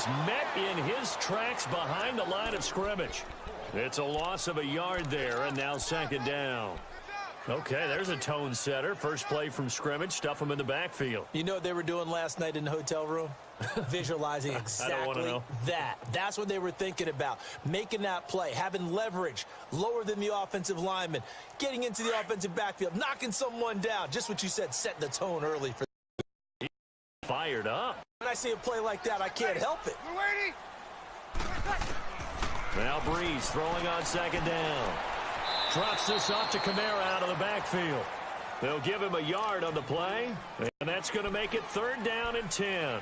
is met in his tracks behind the line of scrimmage. It's a loss of a yard there, and now second down. Okay, there's a tone setter. First play from scrimmage, stuff him in the backfield. You know what they were doing last night in the hotel room? Visualizing exactly that. That's what they were thinking about. Making that play, having leverage, lower than the offensive lineman, getting into the offensive backfield, knocking someone down. Just what you said, setting the tone early for. Fired up. When I see a play like that, I can't help it. Now Breeze throwing on second down. Drops this off to Kamara out of the backfield. They'll give him a yard on the play, and that's going to make it 3rd down and 10.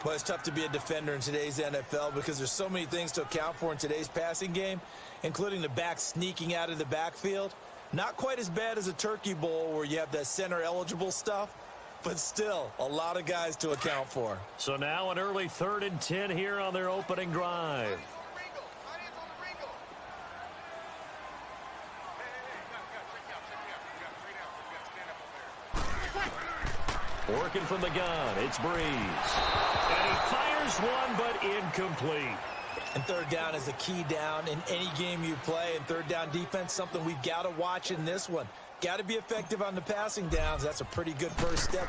Well, it's tough to be a defender in today's NFL because there's so many things to account for in today's passing game, including the back sneaking out of the backfield. Not quite as bad as a turkey bowl where you have that center-eligible stuff, but still a lot of guys to account for. So now an early 3rd and 10 here on their opening drive. Working from the gun, it's Breeze. And he fires one, but incomplete. And 3rd down is a key down in any game you play. And 3rd down defense, something we've got to watch in this one. Got to be effective on the passing downs. That's a pretty good first step.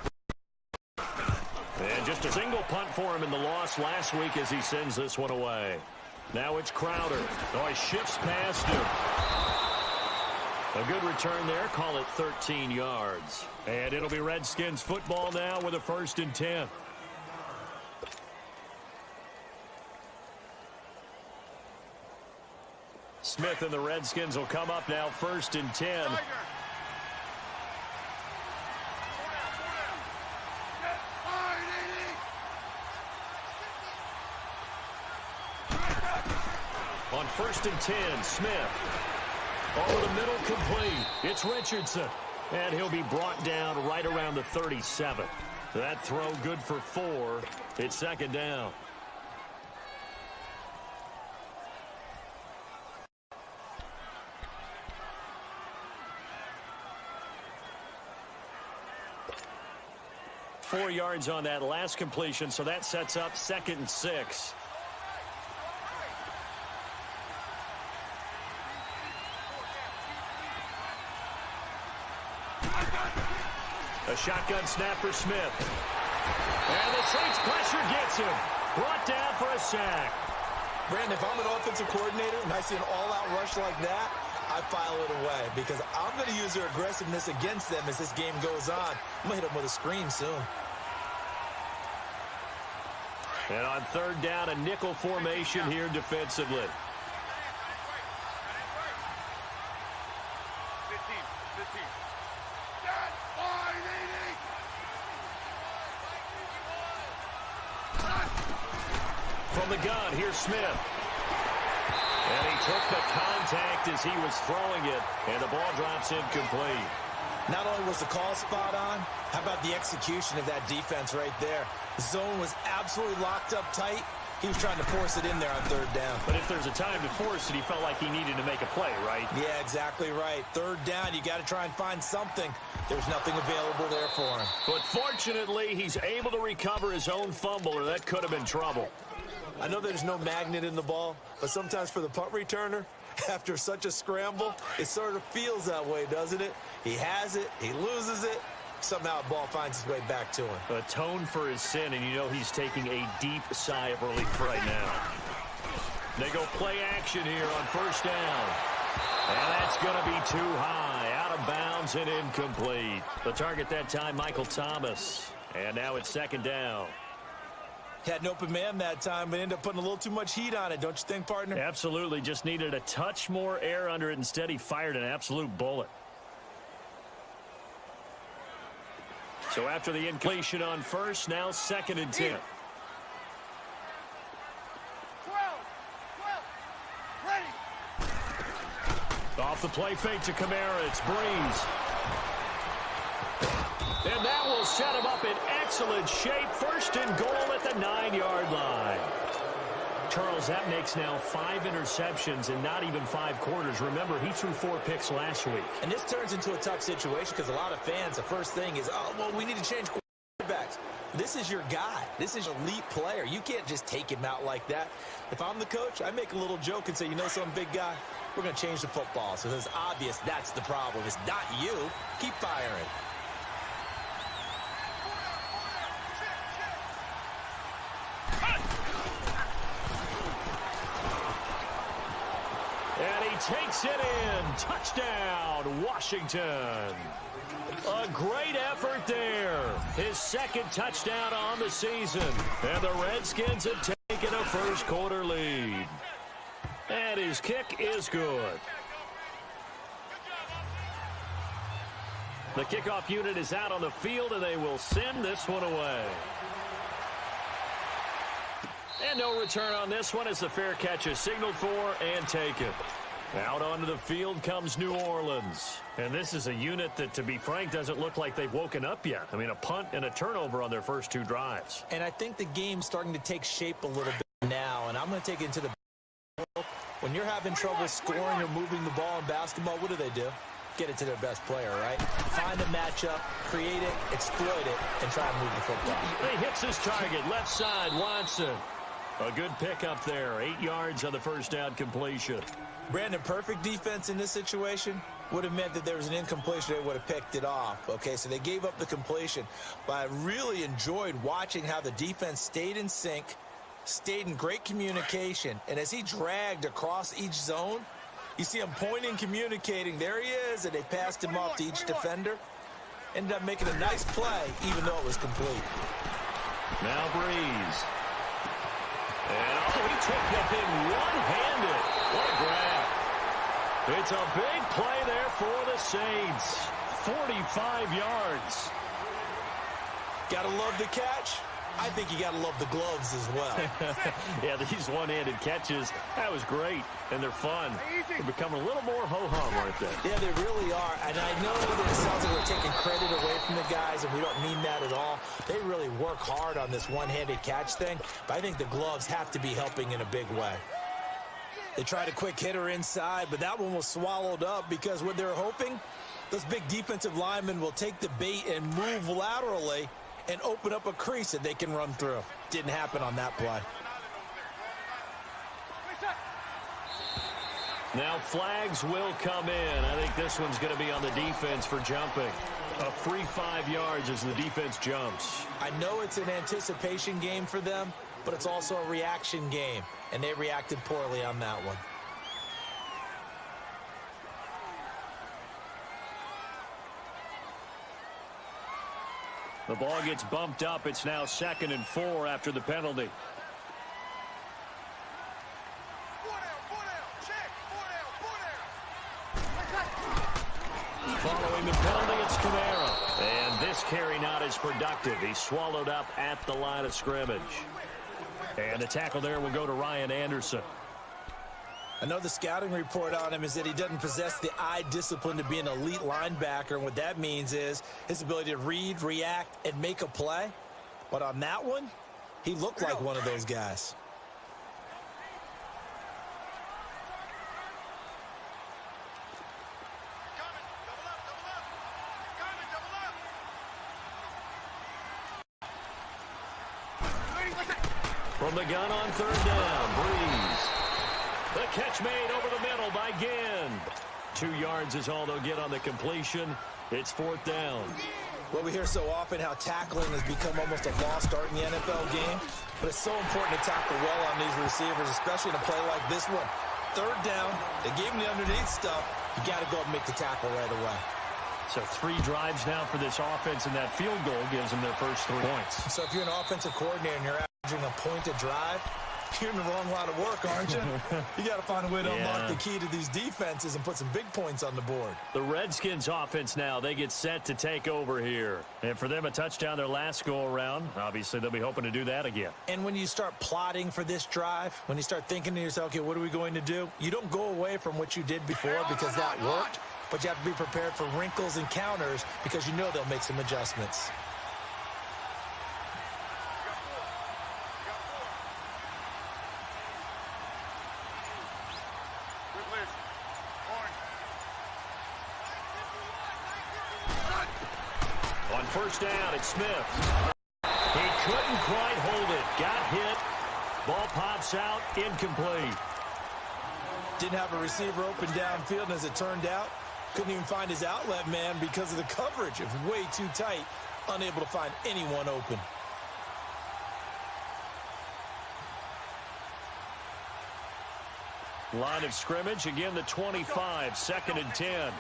And just a single punt for him in the loss last week as he sends this one away. Now it's Crowder. Oh, he shifts past him. A good return there. Call it 13 yards. And it'll be Redskins football now with a 1st and 10. Smith and the Redskins will come up now 1st and 10. On 1st and 10, Smith. Over the middle, complete. It's Richardson. And he'll be brought down right around the 37. That throw good for 4. It's 2nd down. Four yards on that last completion, so that sets up 2nd and 6. A shotgun snap for Smith. And the Saints pressure gets him. Brought down for a sack. Brandon, if I'm an offensive coordinator and I see an all-out rush like that, I file it away because I'm going to use their aggressiveness against them as this game goes on. I'm going to hit them with a screen soon. And on 3rd down, a nickel formation here defensively. From the gun, here's Smith. And he took the contact as he was throwing it, and the ball drops incomplete. Not only was the call spot on, how about the execution of that defense right there? The zone was absolutely locked up tight. He was trying to force it in there on 3rd down. But if there's a time to force it, he felt like he needed to make a play, right? Yeah, exactly right. 3rd down, you got to try and find something. There's nothing available there for him. But fortunately, he's able to recover his own fumble, or that could have been trouble. I know there's no magnet in the ball, but sometimes for the punt returner, after such a scramble, it sort of feels that way, doesn't it? He has it, he loses it, somehow the ball finds its way back to him. Atone for his sin, and you know he's taking a deep sigh of relief right now. They go play action here on 1st down. And that's going to be too high, out of bounds and incomplete. The target that time, Michael Thomas. And now it's 2nd down. Had an open man that time, but ended up putting a little too much heat on it, don't you think, partner? Absolutely. Just needed a touch more air under it. Instead, he fired an absolute bullet. So after the incompletion on 1st, now 2nd and 10. 12, ready. Off the play fake to Kamara, it's Breeze. And that will set him up in excellent shape. 1st and goal at the 9-yard line. Charles, that makes now 5 interceptions in not even 5 quarters. Remember, he threw 4 picks last week. And this turns into a tough situation because a lot of fans, the first thing is, oh, well, we need to change quarterbacks. This is your guy. This is an elite player. You can't just take him out like that. If I'm the coach, I make a little joke and say, you know something, big guy? We're going to change the football. So it's obvious that's the problem. It's not you. Keep firing. And he takes it in. Touchdown, Washington. A great effort there. His second touchdown on the season. And the Redskins have taken a first-quarter lead. And his kick is good. The kickoff unit is out on the field, and they will send this one away. And no return on this one as the fair catch is signaled for and taken. Out onto the field comes New Orleans. And this is a unit that, to be frank, doesn't look like they've woken up yet. I mean, a punt and a turnover on their first two drives. And I think the game's starting to take shape a little bit now, and I'm going to take it into the when you're having trouble scoring or moving the ball in basketball, what do? Get it to their best player, right? Find a matchup, create it, exploit it, and try and move the football. He hits his target, left side, Watson. A good pickup there, 8 yards on the first down completion. Brandon, perfect defense in this situation would have meant that there was an incompletion. They would have picked it off. Okay, so they gave up the completion. But I really enjoyed watching how the defense stayed in sync, stayed in great communication. And as he dragged across each zone, you see him pointing, communicating. There he is, and they passed him off to each defender. Ended up making a nice play, even though it was complete. Now Breeze. And he took that thing one-handed. What a grab. It's a big play there for the Saints. 45 yards. Gotta love the catch. I think you got to love the gloves as well. Yeah, these one-handed catches, that was great, and they're fun. They're becoming a little more ho-hum, aren't they? Yeah, they really are, and I know that it sounds like we're taking credit away from the guys, and we don't mean that at all. They really work hard on this one-handed catch thing, but I think the gloves have to be helping in a big way. They tried a quick hitter inside, but that one was swallowed up because what they're hoping, those big defensive linemen will take the bait and move laterally and open up a crease that they can run through. Didn't happen on that play. Now flags will come in. I think this one's going to be on the defense for jumping. A free 5 yards as the defense jumps. I know it's an anticipation game for them, but it's also a reaction game, and they reacted poorly on that one. The ball gets bumped up. It's now 2nd and 4 after the penalty. Following the penalty, it's Kamara. And this carry not as productive. He's swallowed up at the line of scrimmage. And the tackle there will go to Ryan Anderson. I know the scouting report on him is that he doesn't possess the eye discipline to be an elite linebacker. And what that means is his ability to read, react, and make a play. But on that one, he looked like one of those guys. From the gun on 3rd down, Breeze. The catch made over the middle by Ginn. 2 yards is all they'll get on the completion. It's 4th down. Well, we hear so often how tackling has become almost a lost art in the NFL game, but it's so important to tackle well on these receivers, especially in a play like this one. 3rd down, they gave him the underneath stuff. You got to go and make the tackle right away. So 3 drives now for this offense, and that field goal gives them their first 3 points. So if you're an offensive coordinator and you're averaging a point a drive, you're in the wrong line of work, aren't you? You got to find a way to unlock the key to these defenses and put some big points on the board. The Redskins offense now, they get set to take over here. And for them, a touchdown their last go-around. Obviously, they'll be hoping to do that again. And when you start plotting for this drive, when you start thinking to yourself, okay, what are we going to do? You don't go away from what you did before because that worked, but you have to be prepared for wrinkles and counters because you know they'll make some adjustments. On 1st down, it's Smith. He Couldn't quite hold it. Got hit. Ball pops out. Incomplete. Didn't have a receiver open downfield, and as it turned out, couldn't even find his outlet man because of the coverage. It was way too tight. Unable to find anyone open. Line of scrimmage, again the 25, 2nd and 10.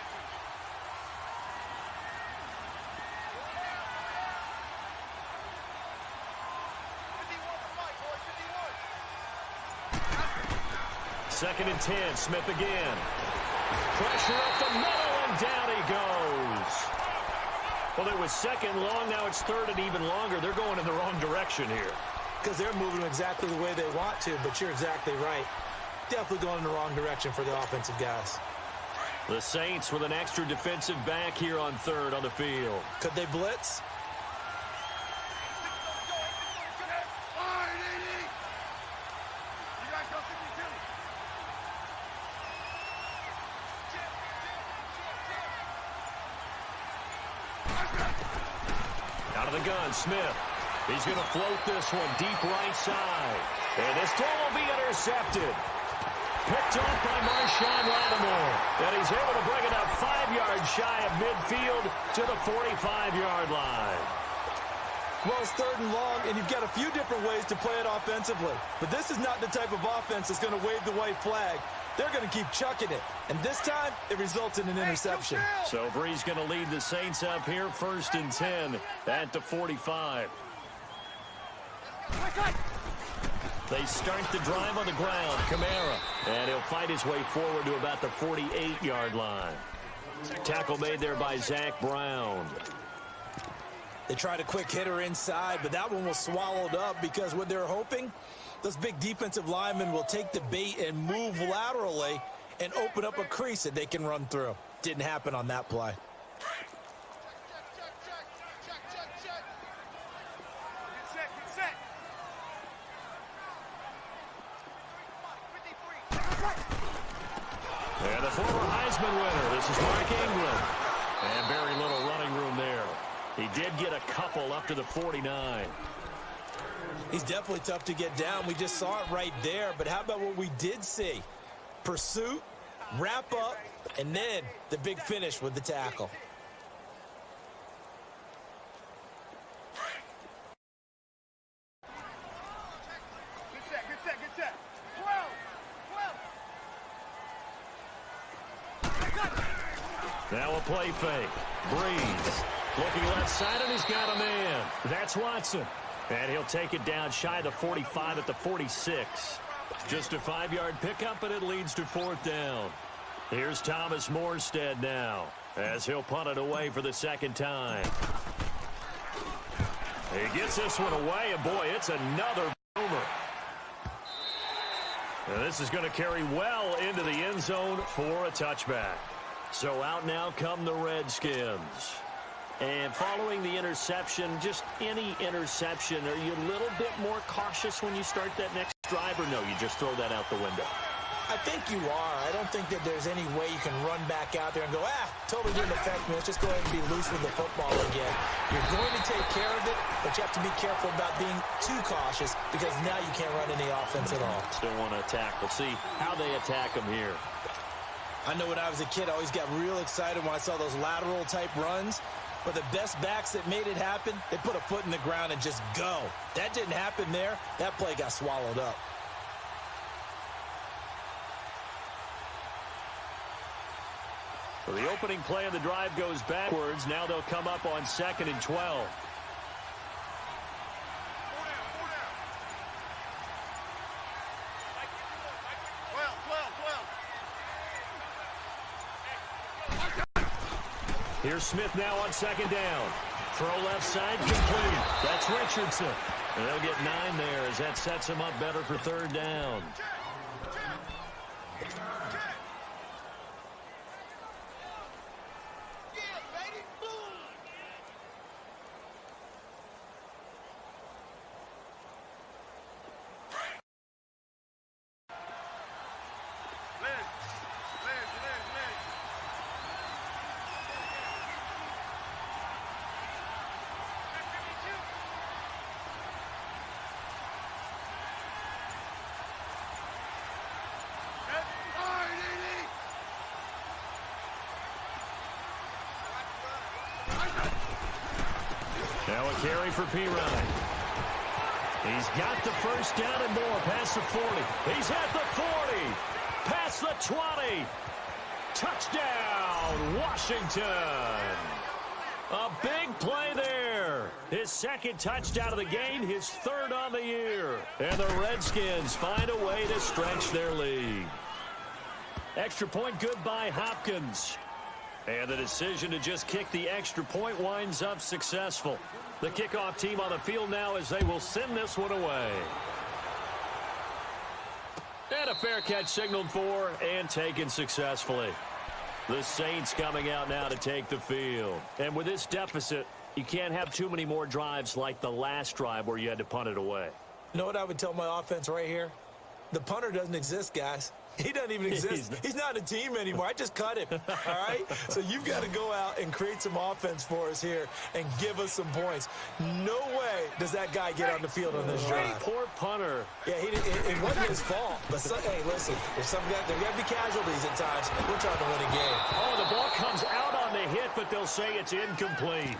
Second and 10, Smith again. Pressure up the middle, and down he goes. Well, it was second long, now it's third and even longer. They're going in the wrong direction here. Because they're moving exactly the way they want to, but you're exactly right. Definitely going in the wrong direction for the offensive guys. The Saints with an extra defensive back here on third on the field. Could they blitz? Out of the gun, Smith. He's going to float this one deep right side. And this throw will be intercepted. Picked off by Marshawn Lattimore. And he's able to bring it up 5 yards shy of midfield to the 45-yard line. Well, it's third and long, and you've got a few different ways to play it offensively. But this is not the type of offense that's going to wave the white flag. They're going to keep chucking it. And this time, it results in an interception. So Bree's going to lead the Saints up here, 1st and 10 at the 45. They start the drive on the ground. Kamara. And he'll fight his way forward to about the 48-yard line. Tackle made there by Zach Brown. They tried a quick hitter inside, but that one was swallowed up because what they're hoping, those big defensive linemen will take the bait and move laterally and open up a crease that they can run through. Didn't happen on that play. And the former Heisman winner, this is Mark Ingram. And very little running room there. He did get a couple up to the 49. He's definitely tough to get down. We just saw it right there. But how about what we did see? Pursuit, wrap up, and then the big finish with the tackle. Good set. 12. Now a play fake. Breeze. Looking left side, and he's got a man. That's Watson. And he'll take it down shy of the 45 at the 46. Just a 5-yard pickup, and it leads to 4th down. Here's Thomas Morstead now as he'll punt it away for the 2nd time. He gets this one away, and boy, it's another boomer. And this is going to carry well into the end zone for a touchback. So out now come the Redskins. And following the interception, just any interception, are you a little bit more cautious when you start that next drive, or no, you just throw that out the window? I think you are. I don't think that there's any way you can run back out there and go, totally didn't affect me. Let's just go ahead and be loose with the football again. You're going to take care of it, but you have to be careful about being too cautious because now you can't run any offense at all. Still want to attack. We'll see how they attack them here. I know when I was a kid, I always got real excited when I saw those lateral-type runs. But the best backs that made it happen, they put a foot in the ground and just go. That didn't happen there. That play got swallowed up. So the opening play of the drive goes backwards. Now they'll come up on 2nd and 12. Here's Smith now on 2nd down. Throw left side, complete. That's Richardson. And they'll get 9 there as that sets him up better for 3rd down. Now a carry for Pirine. He's got the first down and more past the 40. He's at the 40. Past the 20. Touchdown, Washington. A big play there. His second touchdown of the game, his third on the year. And the Redskins find a way to stretch their lead. Extra point good by Hopkins. And the decision to just kick the extra point winds up successful. The kickoff team on the field now as they will send this one away. And a fair catch signaled for and taken successfully. The Saints coming out now to take the field. And with this deficit, you can't have too many more drives like the last drive where you had to punt it away. You know what I would tell my offense right here? The punter doesn't exist, guys. He doesn't even exist. He's not a team anymore. I just cut him, all right? So you've got to go out and create some offense for us here and give us some points. No way does that guy get on the field on this drive. Poor punter. Yeah, it wasn't his fault. But, hey, listen, there's there got to be casualties at times. We're trying to win a game. Oh, the ball comes out on the hit, but they'll say it's incomplete.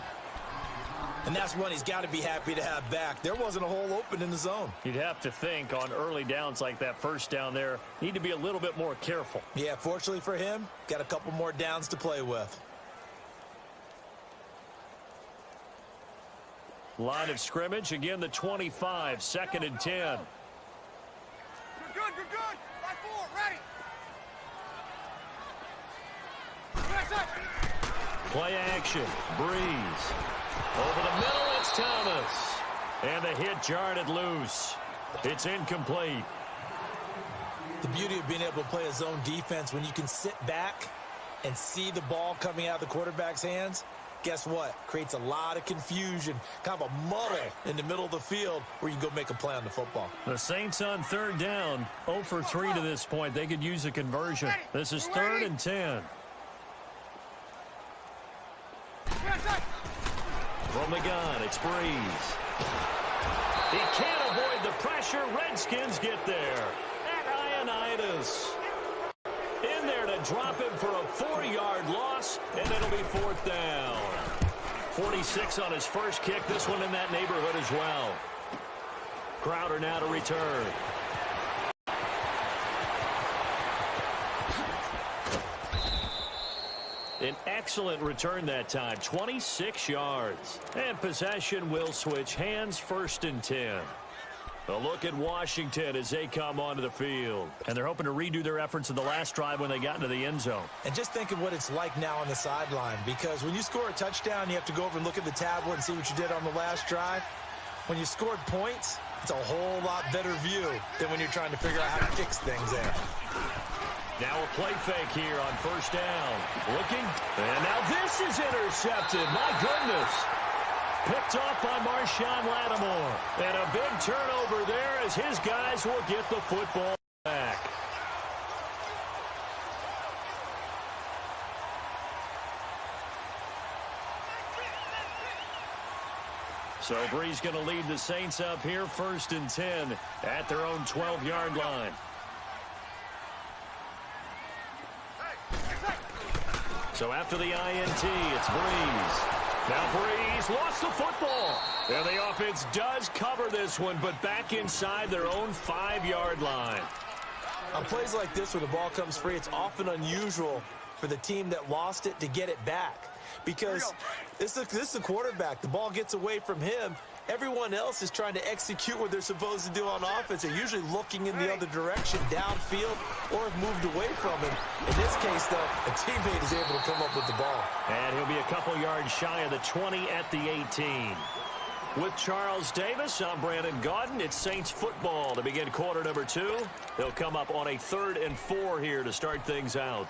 And that's one he's got to be happy to have back. There wasn't a hole open in the zone. You'd have to think on early downs like that first down there, need to be a little bit more careful. Yeah, fortunately for him, got a couple more downs to play with. Line of scrimmage, again the 25, 2nd and 10. You're good, you're good. Right forward, ready. Press up. Play action, Breeze. Over the middle, it's Thomas. And the hit jarred it loose. It's incomplete. The beauty of being able to play a zone defense when you can sit back and see the ball coming out of the quarterback's hands, guess what? Creates a lot of confusion, kind of a muddle in the middle of the field where you can go make a play on the football. The Saints on 3rd down, 0 for 3 to this point. They could use a conversion. This is 3rd and 10. From the gun, it's Breeze. He can't avoid the pressure. Redskins get there. And Ioannidis in there to drop him for a 4-yard loss, and it'll be 4th down. 46 on his first kick. This one in that neighborhood as well. Crowder now to return. An excellent return that time, 26 yards. And possession will switch hands, 1st and 10. A look at Washington as they come onto the field. And they're hoping to redo their efforts in the last drive when they got into the end zone. And just think of what it's like now on the sideline, because when you score a touchdown, you have to go over and look at the tablet and see what you did on the last drive. When you scored points, it's a whole lot better view than when you're trying to figure out how to fix things there. Now a play fake here on 1st down. Looking, and now this is intercepted. My goodness. Picked off by Marshawn Lattimore. And a big turnover there as his guys will get the football back. So Breeze going to lead the Saints up here, 1st and 10 at their own 12-yard line. So after the INT, it's Breeze. Now Breeze lost the football. And the offense does cover this one, but back inside their own 5-yard line. On plays like this where the ball comes free, it's often unusual for the team that lost it to get it back. Because this is the quarterback. The ball gets away from him. Everyone else is trying to execute what they're supposed to do on offense. They're usually looking in the other direction, downfield, or have moved away from him. In this case, though, a teammate is able to come up with the ball. And he'll be a couple yards shy of the 20 at the 18. With Charles Davis, I'm Brandon Gaudin. It's Saints football to begin quarter number 2. They'll come up on a 3rd and 4 here to start things out.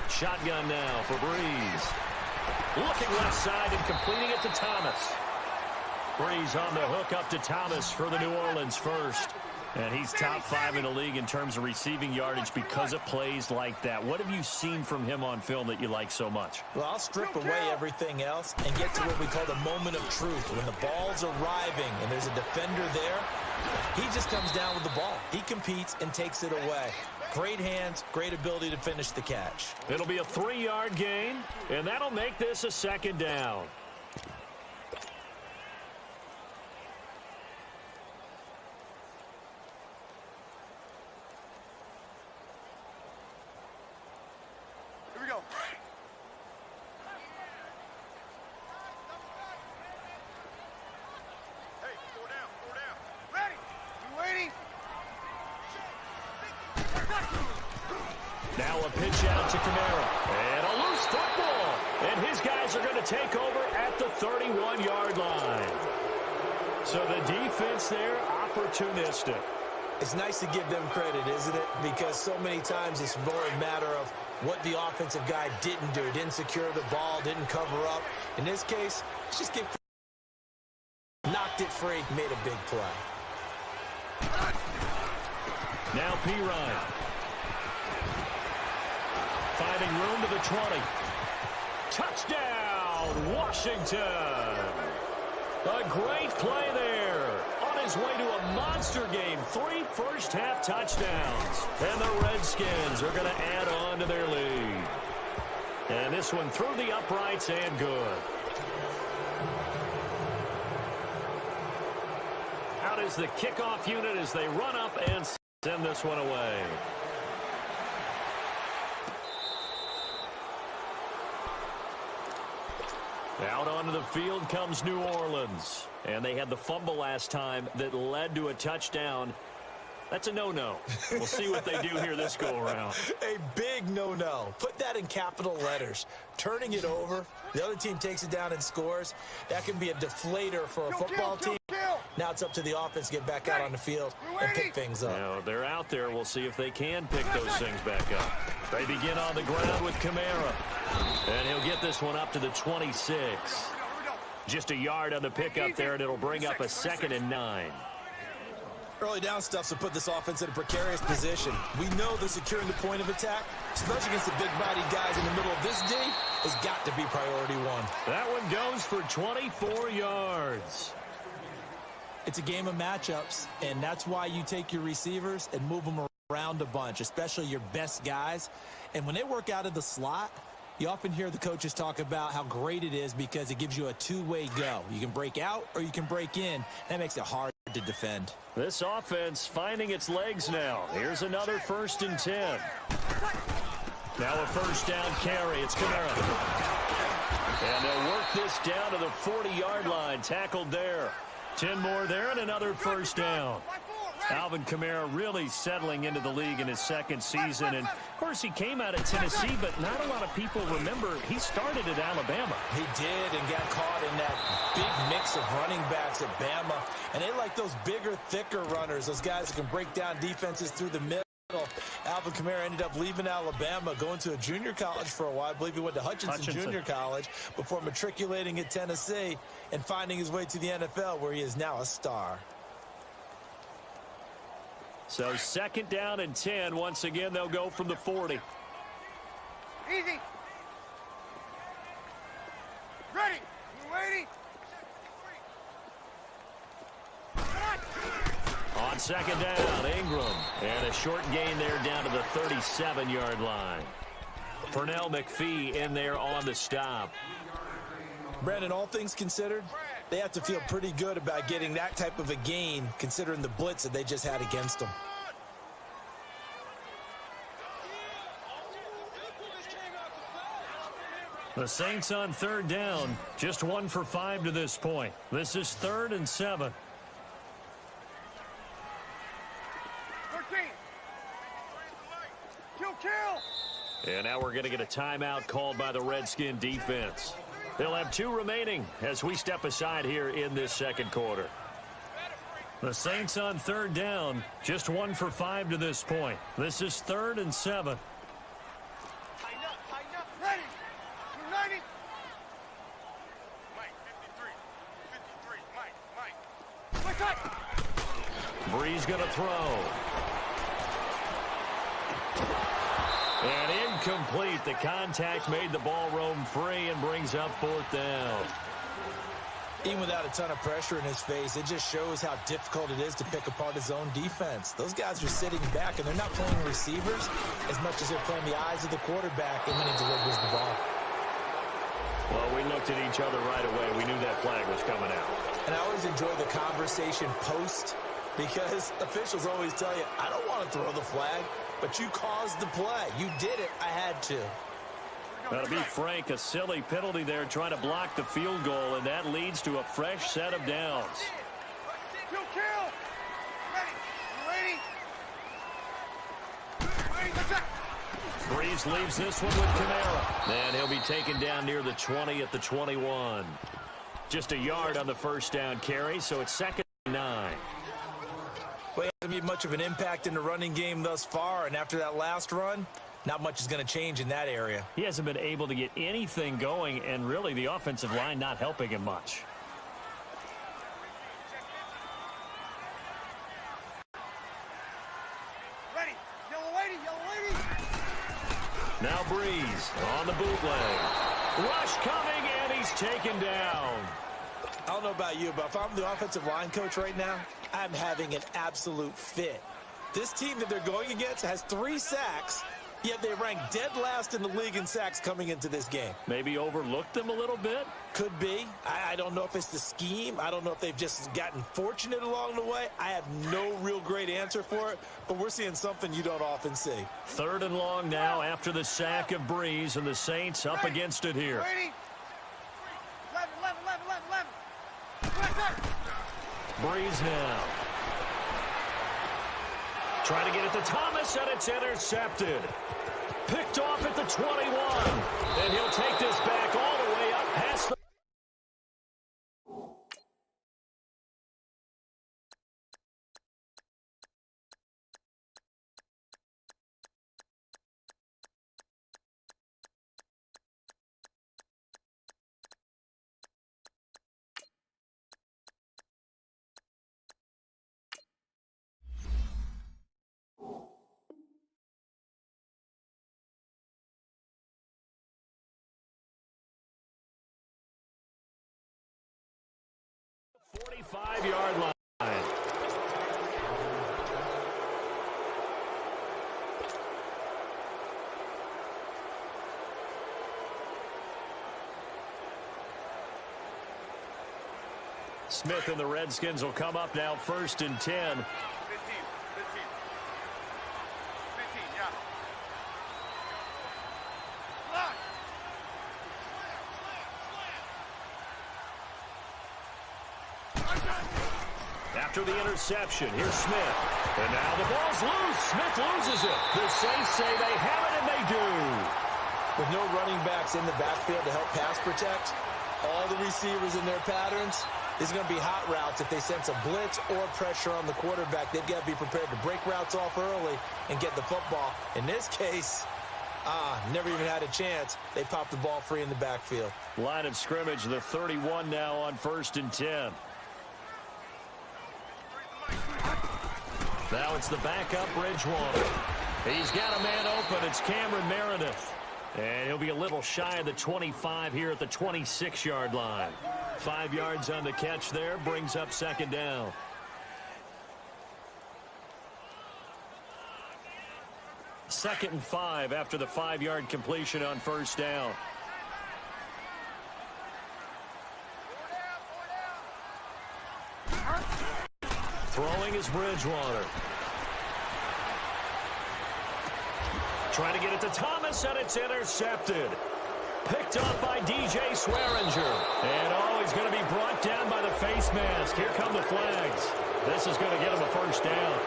Shotgun now for Breeze. Looking left side and completing it to Thomas. Breeze on the hook up to Thomas for the New Orleans first. And he's top 5 in the league in terms of receiving yardage because of plays like that. What have you seen from him on film that you like so much? Well, I'll strip away everything else and get to what we call the moment of truth. When the ball's arriving and there's a defender there, he just comes down with the ball. He competes and takes it away. Great hands, great ability to finish the catch. It'll be a 3-yard gain, and that'll make this a 2nd down. Now a pitch out to Kamara. And a loose football. And his guys are going to take over at the 31-yard line. So the defense there, opportunistic. It's nice to give them credit, isn't it? Because so many times it's more a matter of what the offensive guy didn't do. Didn't secure the ball, didn't cover up. In this case, just get knocked it free, made a big play. Now P. Ryan. Finding room to the 20. Touchdown, Washington. A great play there. On his way to a monster game. 3 first-half touchdowns. And the Redskins are going to add on to their lead. And this one through the uprights and good. Out is the kickoff unit as they run up and send this one away. Out onto the field comes New Orleans. And they had the fumble last time that led to a touchdown. That's a no-no. We'll see what they do here this go-around. A big no-no. Put that in capital letters. Turning it over, the other team takes it down and scores. That can be a deflator for a football team. Now it's up to the offense to get back out on the field and pick things up. Now, they're out there. We'll see if they can pick those things back up. They begin on the ground with Kamara. And he'll get this one up to the 26. Just a yard on the pickup there, and it'll bring up a 2nd and 9. Early down stuff to put this offense in a precarious position. We know that securing the point of attack, especially against the big-bodied guys in the middle of this D, has got to be priority one. That one goes for 24 yards. It's a game of matchups, and that's why you take your receivers and move them around a bunch, especially your best guys. And when they work out of the slot, you often hear the coaches talk about how great it is because it gives you a two-way go. You can break out or you can break in. That makes it hard to defend. This offense finding its legs now. Here's another 1st and 10. Now a first down carry. It's Kamara. And they'll work this down to the 40-yard line. Tackled there. 10 more there and another first down. Alvin Kamara really settling into the league in his 2nd season. And, of course, he came out of Tennessee, but not a lot of people remember he started at Alabama. He did and got caught in that big mix of running backs at Bama. And they like those bigger, thicker runners, those guys who can break down defenses through the middle. Alvin Kamara ended up leaving Alabama, going to a junior college for a while. I believe he went to Hutchinson Junior College before matriculating at Tennessee and finding his way to the NFL, where he is now a star. So 2nd down and 10. Once again, they'll go from the 40. Easy. Ready. You waiting? On 2nd down, Ingram. And a short gain there down to the 37-yard line. Pernell McPhee in there on the stop. Brandon, all things considered, they have to feel pretty good about getting that type of a gain, considering the blitz that they just had against them. The Saints on 3rd down, just 1 for 5 to this point. This is 3rd and 7. 13. Kill. And now we're going to get a timeout called by the Redskin defense. They'll have 2 remaining as we step aside here in this 2nd quarter. The Saints on 3rd down, just 1 for 5 to this point. This is 3rd and 7. Tighten up. Ready. You ready? Mike, 53. Mike. Brees going to throw. And incomplete. The contact made the ball roam free and brings up 4th down. Even without a ton of pressure in his face, it just shows how difficult it is to pick apart his own defense. Those guys are sitting back, and they're not playing receivers as much as they're playing the eyes of the quarterback and when he delivers the ball. Well, we looked at each other right away. We knew that flag was coming out. And I always enjoy the conversation post because officials always tell you, I don't want to throw the flag, but you caused the play. You did it. I had to. Now, to be frank, a silly penalty there trying to block the field goal, and that leads to a fresh set of downs. Kill. Ready. That's it. Brees leaves this one with Kamara. And he'll be taken down near the 20 at the 21. Just a yard on the first down carry, so it's 2nd and 9. Well, he hasn't made much of an impact in the running game thus far, and after that last run, not much is going to change in that area. He hasn't been able to get anything going, and really the offensive line not helping him much. Ready. Yellow lady. Now Brees on the bootleg. Rush coming, and he's taken down. I don't know about you, but if I'm the offensive line coach right now, I'm having an absolute fit. This team that they're going against has 3 sacks, yet they rank dead last in the league in sacks coming into this game. Maybe overlooked them a little bit? Could be. I don't know if it's the scheme. I don't know if they've just gotten fortunate along the way. I have no real great answer for it, but we're seeing something you don't often see. 3rd and long now after the sack of Brees, and the Saints up against it here. Ready. 11. Brees now. Trying to get it to Thomas, and it's intercepted. Picked off at the 21. And he'll take this back all the way up past the... Five-yard line. Smith and the Redskins will come up now 1st and 10. 15, yeah. Lock. After the interception, here's Smith. And now the ball's loose. Smith loses it. The Saints say they have it, and they do. With no running backs in the backfield to help pass protect, all the receivers in their patterns, there's going to be hot routes. If they sense a blitz or pressure on the quarterback, they've got to be prepared to break routes off early and get the football. In this case, never even had a chance. They popped the ball free in the backfield. Line of scrimmage, the 31 now on 1st and 10. Now it's the backup Bridgewater. He's got a man open. It's Cameron Meredith. And he'll be a little shy of the 25 here at the 26-yard line. 5 yards on the catch there, brings up 2nd down. Second and 5 after the 5-yard completion on 1st down. Throwing is Bridgewater. Trying to get it to Thomas, and it's intercepted. Picked up by DJ Swearinger. And, he's going to be brought down by the face mask. Here come the flags. This is going to get him a 1st down.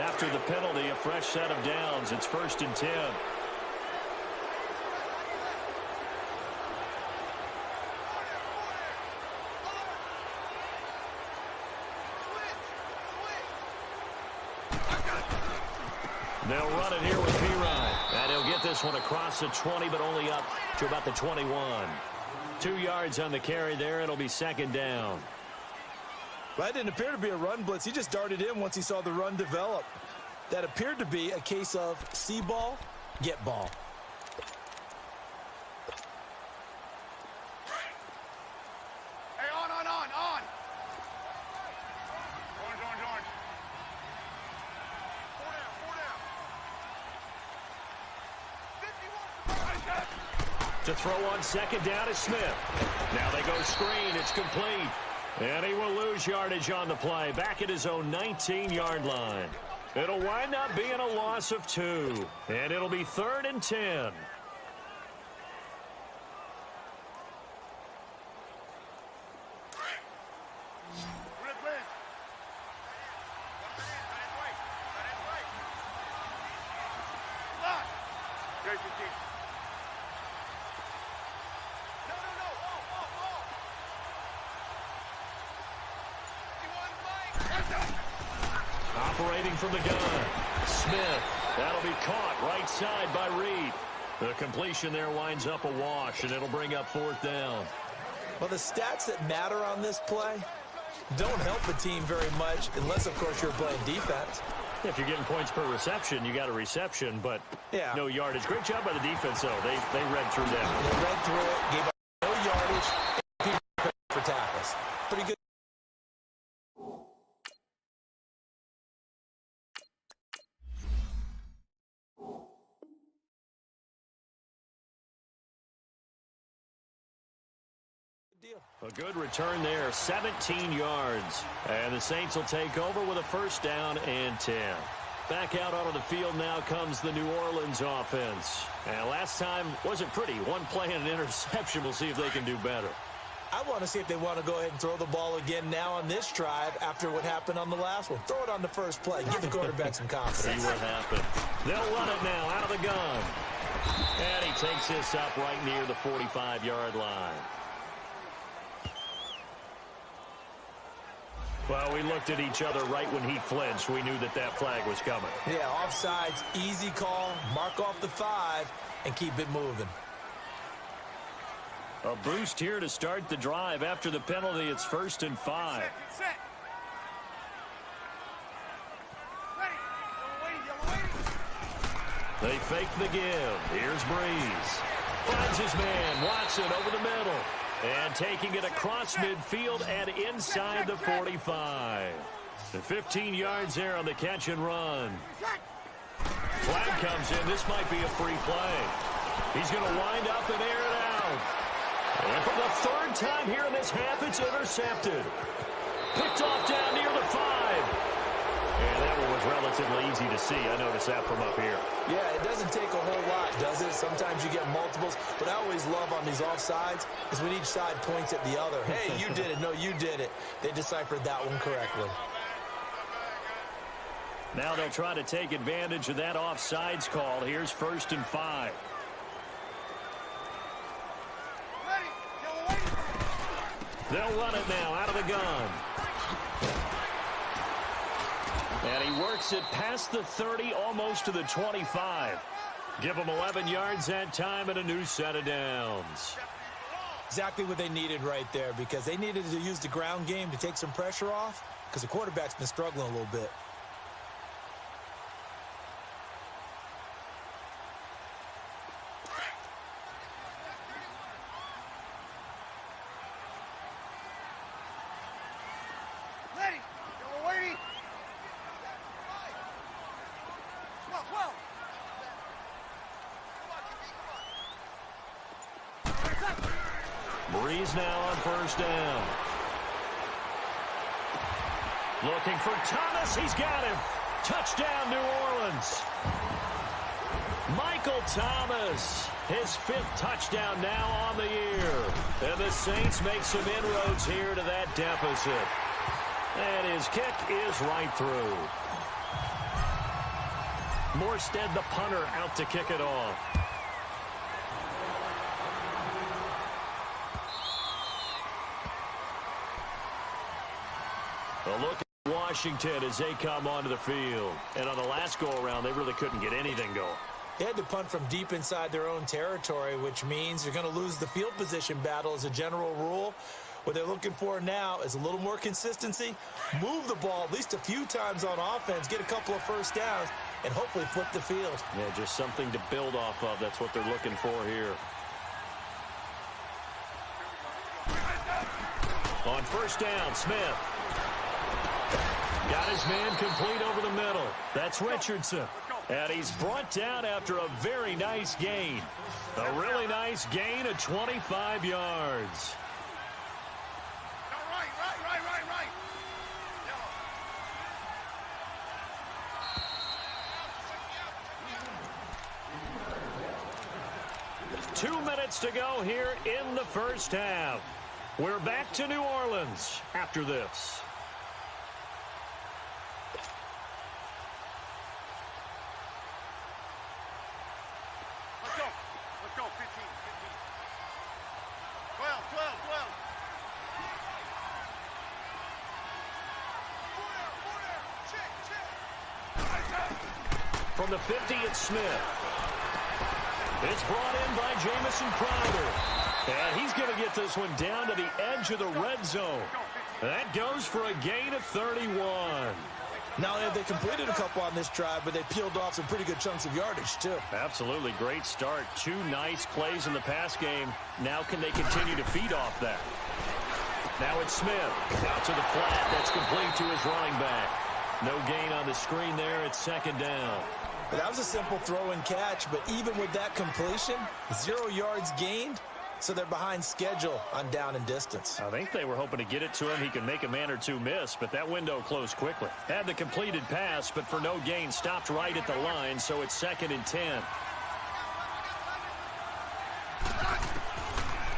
After the penalty, a fresh set of downs. It's 1st and 10. They'll run it here with P-Ryan. And he'll get this one across the 20, but only up to about the 21. 2 yards on the carry there. It'll be second down. Well, that didn't appear to be a run blitz. He just darted in once he saw the run develop. That appeared to be a case of see ball, get ball. Hey, on. Orange. 4 down. 51. To throw on second down is Smith. Now they go screen. It's complete. And he will lose yardage on the play. Back at his own 19-yard line. It'll wind up being a loss of 2. And it'll be 3rd and 10. Operating from the gun. Smith. That'll be caught right side by Reed. The completion there winds up a wash, and it'll bring up 4th down. Well, the stats that matter on this play don't help the team very much unless, of course, you're playing defense. If you're getting points per reception, you got a reception, but no yardage. Great job by the defense, though. They read through that. They read through it, gave up no yardage, and people for tackles. Pretty good. A good return there, 17 yards. And the Saints will take over with a 1st down and 10. Back out onto the field now comes the New Orleans offense. And last time wasn't pretty. 1 play and an interception. We'll see if they can do better. I want to see if they want to go ahead and throw the ball again now on this drive after what happened on the last one. Throw it on the first play. Give the quarterback some confidence. See what happened. They'll run it now out of the gun. And he takes this up right near the 45-yard line. Well, we looked at each other right when he flinched. We knew that that flag was coming. Yeah, offsides, easy call. Mark off the 5 and keep it moving. A boost here to start the drive. After the penalty, it's 1st and 5. Set. Ready. They fake the give. Here's Breeze. Finds his man. Watson over the middle. And taking it across midfield and inside the 45. The 15 yards there on the catch and run. Flag comes in. This might be a free play. He's going to wind up and air it out. And for the 3rd time here in this half, it's intercepted. Picked off down near the 5. And that one was relatively easy to see. I noticed that from up here. Yeah, it doesn't take a whole lot, does it? Sometimes you get multiples. What I always love on these offsides is when each side points at the other. Hey, you did it. No, you did it. They deciphered that one correctly. Now they'll try to take advantage of that offsides call. Here's 1st and 5. They'll run it now out of the gun. And he works it past the 30, almost to the 25. Give them 11 yards that time and a new set of downs. Exactly what they needed right there, because they needed to use the ground game to take some pressure off, because the quarterback's been struggling a little bit. Breeze now on 1st down. Looking for Thomas. He's got him. Touchdown, New Orleans. Michael Thomas, his 5th touchdown now on the year. And the Saints make some inroads here to that deficit. And his kick is right through. Morstead, the punter, out to kick it off. A look at Washington as they come onto the field. And on the last go-around, they really couldn't get anything going. They had to punt from deep inside their own territory, which means you're going to lose the field position battle as a general rule. What they're looking for now is a little more consistency, move the ball at least a few times on offense, get a couple of first downs, and hopefully flip the field. Yeah, just something to build off of. That's what they're looking for here. On first down, Smith. Got his man complete over the middle. That's Richardson. And he's brought down after a very nice gain. A really nice gain of 25 yards. Right. 2 minutes to go here in the first half. We're back to New Orleans after this. Let's go. 15. 12. Check. From the 50, it's Smith. It's brought in by Jamison Crowder. And he's going to get this one down to the edge of the red zone. That goes for a gain of 31. Not only have they completed a couple on this drive, but they peeled off some pretty good chunks of yardage, too. Absolutely. Great start. 2 nice plays in the pass game. Now can they continue to feed off that? Now it's Smith. Out to the flat. That's complete to his running back. No gain on the screen there. It's second down. But that was a simple throw and catch, but even with that completion, 0 yards gained, so they're behind schedule on down and distance. I think they were hoping to get it to him. He could make a man or two miss, but that window closed quickly. Had the completed pass, but for no gain, stopped right at the line, so it's 2nd and 10.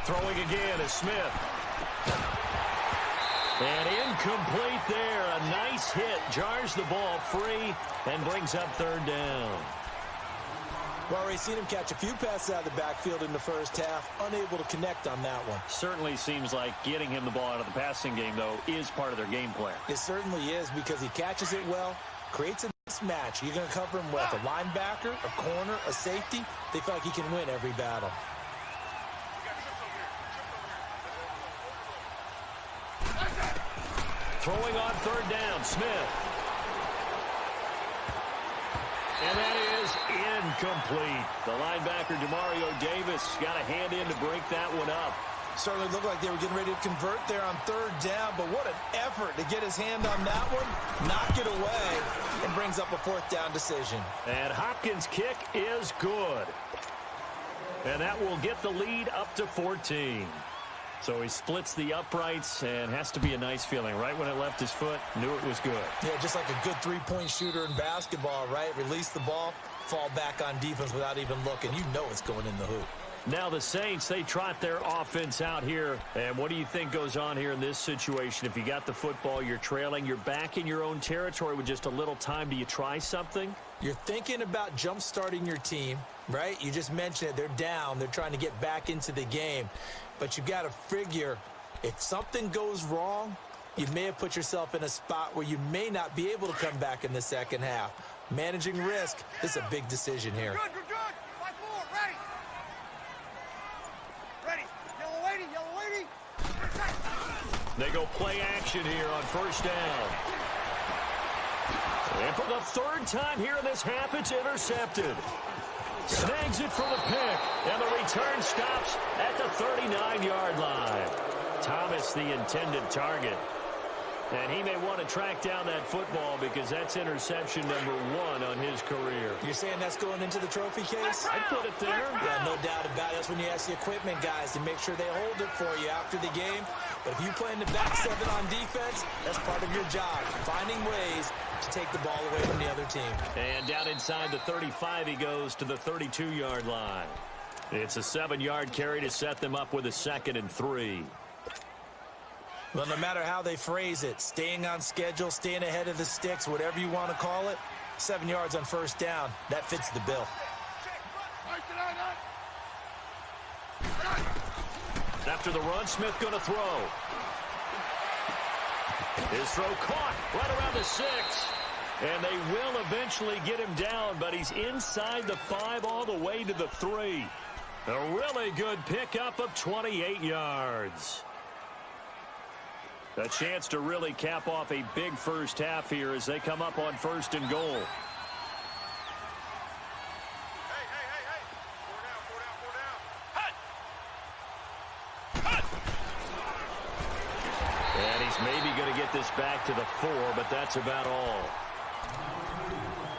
Throwing again is Smith. And incomplete there. A nice hit. Jars the ball free and brings up 3rd down. We've already seen him catch a few passes out of the backfield in the first half. Unable to connect on that one. Certainly seems like getting him the ball out of the passing game, though, is part of their game plan. It certainly is because he catches it well, creates a mismatch. You're going to cover him with a linebacker, a corner, a safety. They feel like he can win every battle. Throwing on 3rd down, Smith. And that is incomplete. The linebacker, Demario Davis, got a hand in to break that one up. Certainly looked like they were getting ready to convert there on 3rd down, but what an effort to get his hand on that one, knock it away, and brings up a 4th down decision. And Hopkins' kick is good. And that will get the lead up to 14. So he splits the uprights, and has to be a nice feeling. Right when it left his foot, knew it was good. Yeah, just like a good 3-point shooter in basketball, right? Release the ball, fall back on defense without even looking. You know it's going in the hoop. Now the Saints, they trot their offense out here. And what do you think goes on here in this situation? If you got the football, you're trailing, you're back in your own territory with just a little time. Do you try something? You're thinking about jump-starting your team, right? You just mentioned it. They're down. They're trying to get back into the game. But you've got to figure, if something goes wrong, you may have put yourself in a spot where you may not be able to come back in the second half. Managing risk, this is a big decision here. Good. 5-4, ready. Yellow lady. They go play action here on first down. And for the 3rd time here in this half, it's intercepted. Snags it for the pick, and the return stops at the 39-yard line. Thomas, the intended target. And he may want to track down that football because that's interception number 1 on his career. You're saying that's going into the trophy case? I'd put it there. Yeah, no doubt about it. That's when you ask the equipment guys to make sure they hold it for you after the game. But if you play in the back 7 on defense, that's part of your job, finding ways to take the ball away from the other team. And down inside the 35, he goes to the 32-yard line. It's a 7-yard carry to set them up with a 2nd and 3. Well, no matter how they phrase it, staying on schedule, staying ahead of the sticks, whatever you want to call it, 7 yards on first down, that fits the bill. After the run, Smith going to throw. His throw caught right around the 6. And they will eventually get him down, but he's inside the 5 all the way to the 3. A really good pickup of 28 yards. A chance to really cap off a big first half here as they come up on 1st and goal. And he's maybe going to get this back to the 4, but that's about all.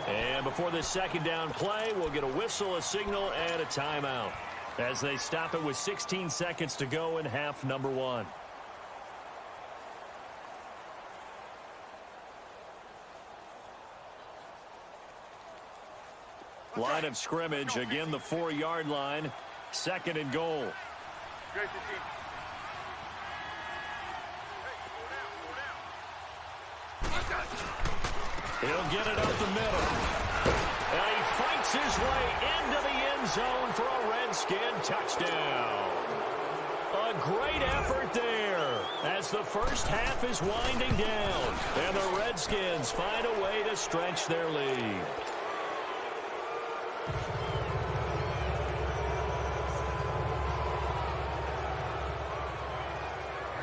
And before this second down play, we'll get a whistle, a signal, and a timeout as they stop it with 16 seconds to go in half number 1. Line of scrimmage, again the 4-yard line, 2nd and goal. He'll get it up the middle. And he fights his way into the end zone for a Redskin touchdown. A great effort there as the first half is winding down. And the Redskins find a way to stretch their lead.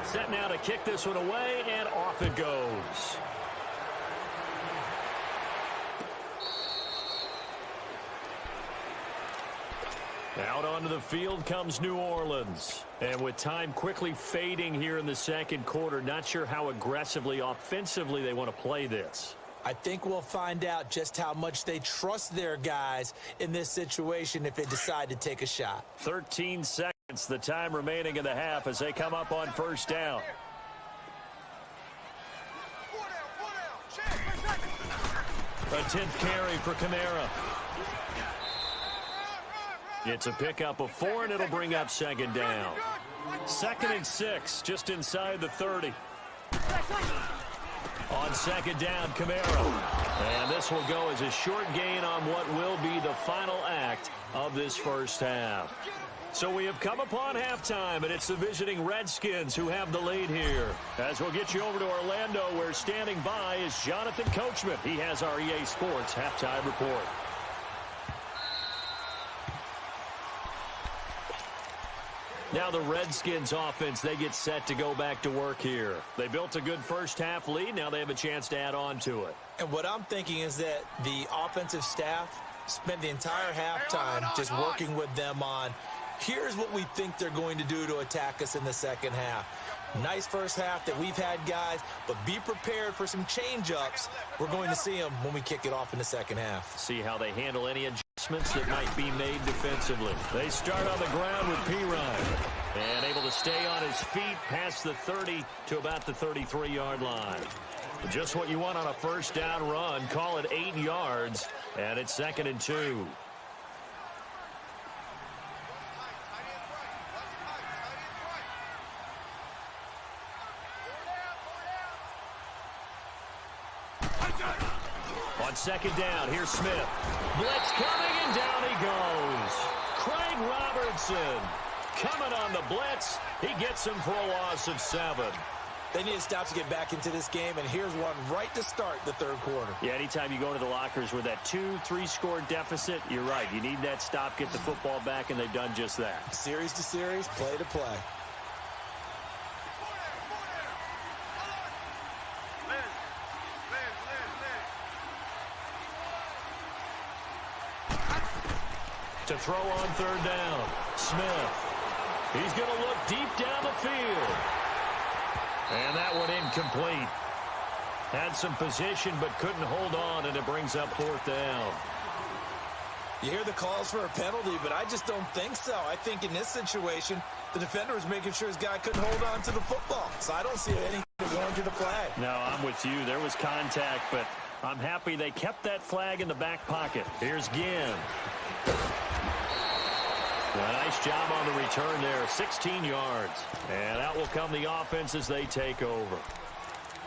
Set now to kick this one away, and off it goes. Out onto the field comes New Orleans. And with time quickly fading here in the second quarter, not sure how aggressively, offensively they want to play this. I think we'll find out just how much they trust their guys in this situation if they decide to take a shot. 13 seconds, the time remaining in the half as they come up on 1st down. A 10th carry for Kamara. It's a pickup of 4, and it'll bring up 2nd down. 2nd and 6, just inside the 30. On 2nd down, Kamara. And this will go as a short gain on what will be the final act of this first half. So we have come upon halftime, and it's the visiting Redskins who have the lead here. As we'll get you over to Orlando, where standing by is Jonathan Coachman. He has our EA Sports halftime report. Now the Redskins offense, they get set to go back to work here. They built a good first half lead. Now they have a chance to add on to it. And what I'm thinking is that the offensive staff spent the entire halftime just working with them on, here's what we think they're going to do to attack us in the second half. Nice first half that we've had, guys, but be prepared for some change-ups. We're going to see them when we kick it off in the second half. See how they handle any adjustments that might be made defensively. They start on the ground with P-Ryan. And able to stay on his feet past the 30 to about the 33-yard line. Just what you want on a first down run. Call it 8 yards, and it's 2nd and 2. On 2nd down, here's Smith. Blitz coming, and down he goes. Craig Robertson coming on the blitz. He gets him for a loss of 7. They need to stop to get back into this game, and here's one right to start the third quarter. Yeah, anytime you go to the lockers with that 2-3 score deficit, you're right. You need that stop, get the football back, and they've done just that. Series to series, play to play. To throw on 3rd down, Smith. He's going to look deep down the field. And that one incomplete. Had some position but couldn't hold on, and it brings up 4th down. You hear the calls for a penalty, but I just don't think so. I think in this situation, the defender was making sure his guy couldn't hold on to the football. So I don't see anything that warranted a flag. No, I'm with you. There was contact, but I'm happy they kept that flag in the back pocket. Here's Ginn. A nice job on the return there, 16 yards. And out will come the offense as they take over.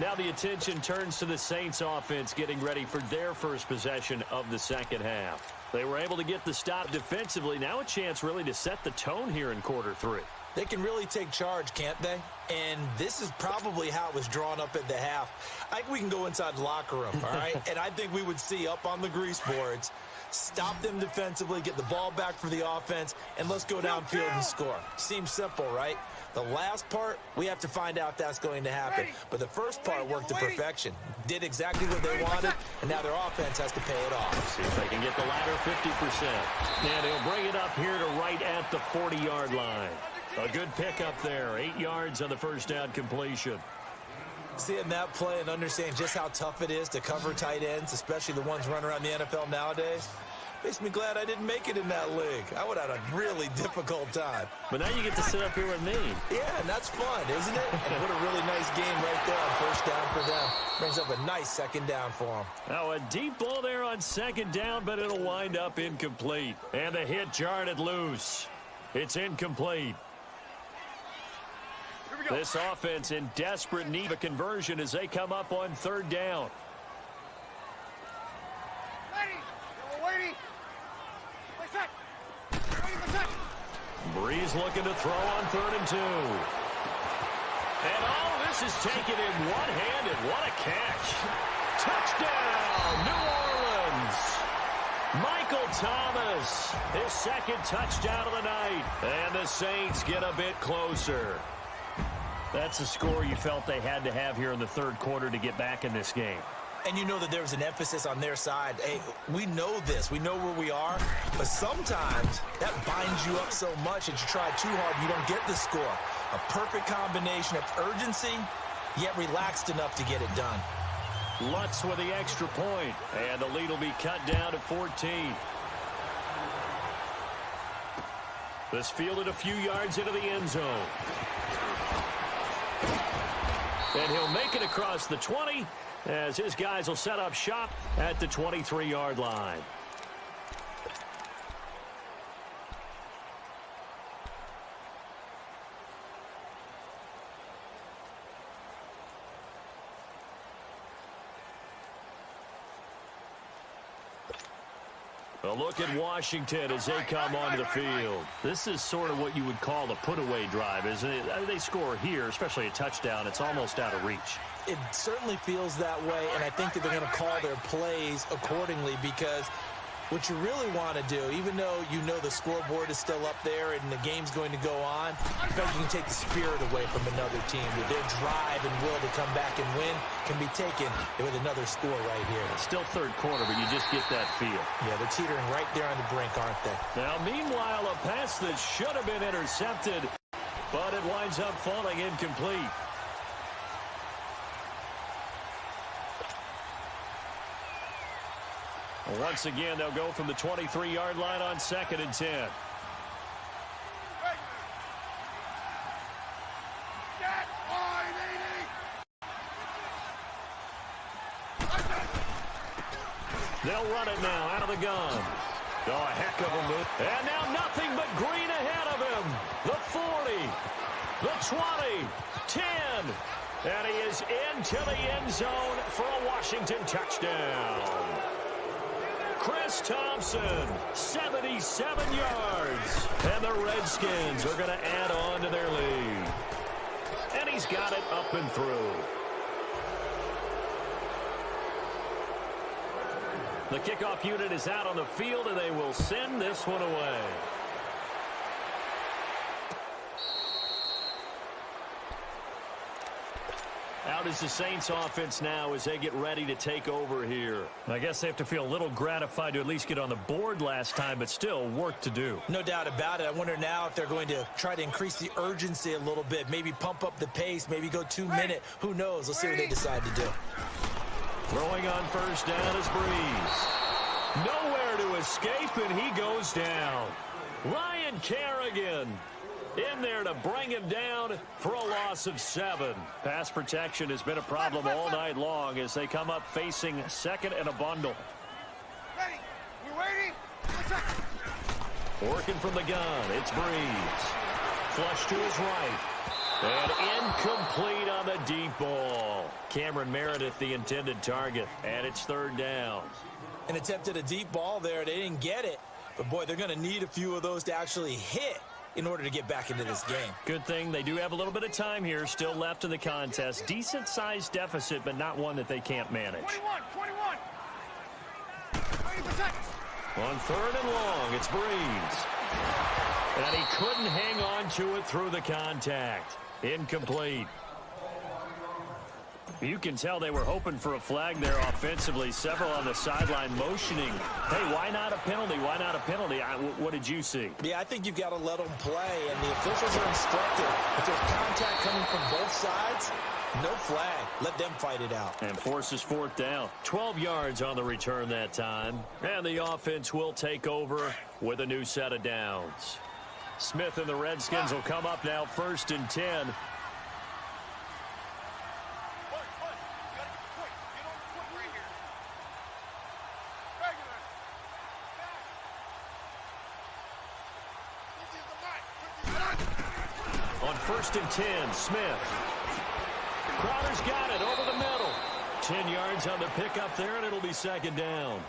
Now the attention turns to the Saints offense getting ready for their first possession of the second half. They were able to get the stop defensively. Now a chance really to set the tone here in quarter 3. They can really take charge, can't they? And this is probably how it was drawn up at the half. I think we can go inside the locker room, all right? And I think we would see up on the grease boards, stop them defensively, get the ball back for the offense, and let's go downfield and score. Seems simple, right? The last part, we have to find out if that's going to happen. But the first part worked to perfection. Did exactly what they wanted, and now their offense has to pay it off. See if they can get the latter 50%. And he'll bring it up here to right at the 40-yard line. A good pickup there. 8 yards on the first down completion. Seeing that play and understanding just how tough it is to cover tight ends, especially the ones running around the NFL nowadays, makes me glad I didn't make it in that league. I would have had a really difficult time. But now you get to sit up here with me. Yeah, and that's fun, isn't it? And what a really nice game right there on first down for them. Brings up a nice second down for them. Now a deep ball there on second down, but it'll wind up incomplete. And the hit jarred it loose. It's incomplete. This offense in desperate need of a conversion as they come up on third down. Breeze looking to throw on 3rd and 2. And oh, this is taken in one-handed. What a catch. Touchdown, New Orleans. Michael Thomas, his second touchdown of the night. And the Saints get a bit closer. That's a score you felt they had to have here in the third quarter to get back in this game. And you know that there's an emphasis on their side. Hey, we know this. We know where we are. But sometimes that binds you up so much that you try too hard, you don't get the score. A perfect combination of urgency, yet relaxed enough to get it done. Lutz with the extra point. And the lead will be cut down to 14. This fielded a few yards into the end zone. And he'll make it across the 20 as his guys will set up shop at the 23-yard line. A look at Washington as they come onto the field. This is sort of what you would call a put-away drive, isn't it? They score here, especially a touchdown. It's almost out of reach. It certainly feels that way, and I think that they're going to call their plays accordingly because what you really want to do, even though you know the scoreboard is still up there and the game's going to go on, I think you can take the spirit away from another team. Their drive and will to come back and win can be taken with another score right here. It's still third quarter, but you just get that feel. Yeah, they're teetering right there on the brink, aren't they? Now, meanwhile, a pass that should have been intercepted, but it winds up falling incomplete. Once again, they'll go from the 23-yard line on 2nd and 10. They'll run it now out of the gun. Oh, a heck of a move. And now nothing but green ahead of him. The 40, the 20, 10. And he is into the end zone for a Washington touchdown. Chris Thompson, 77 yards. And the Redskins are going to add on to their lead. And he's got it up and through. The kickoff unit is out on the field, and they will send this one away. Out is the Saints offense now as they get ready to take over here. I guess they have to feel a little gratified to at least get on the board last time, but still work to do. No doubt about it. I wonder now if they're going to try to increase the urgency a little bit, maybe pump up the pace, maybe go 2 minute. Who knows? Let's see what they decide to do. Throwing on first down is Breeze. Nowhere to escape, and he goes down. Ryan Kerrigan in there to bring him down for a loss of 7. Pass protection has been a problem all night long as they come up facing second and a bundle. Ready. We're waiting. Working from the gun, it's Breeze. Flush to his right. And incomplete on the deep ball. Cameron Meredith, the intended target. And it's third down. An attempt at a deep ball there. They didn't get it. But, boy, they're going to need a few of those to actually hit in order to get back into this game. Good thing they do have a little bit of time here still left in the contest. Decent-sized deficit, but not one that they can't manage. 21. 20%. On 3rd and long, it's Breeze. And he couldn't hang on to it through the contact. Incomplete. You can tell they were hoping for a flag there offensively. Several on the sideline motioning. Hey, why not a penalty? Why not a penalty? What did you see? Yeah, I think you've got to let them play, and the officials are instructed. If there's contact coming from both sides, no flag. Let them fight it out. And forces 4th down. 12 yards on the return that time. And the offense will take over with a new set of downs. Smith and the Redskins will come up now 1st and 10. On 1st and 10, Smith. Crowder's got it over the middle. 10 yards on the pickup there, and it'll be 2nd down.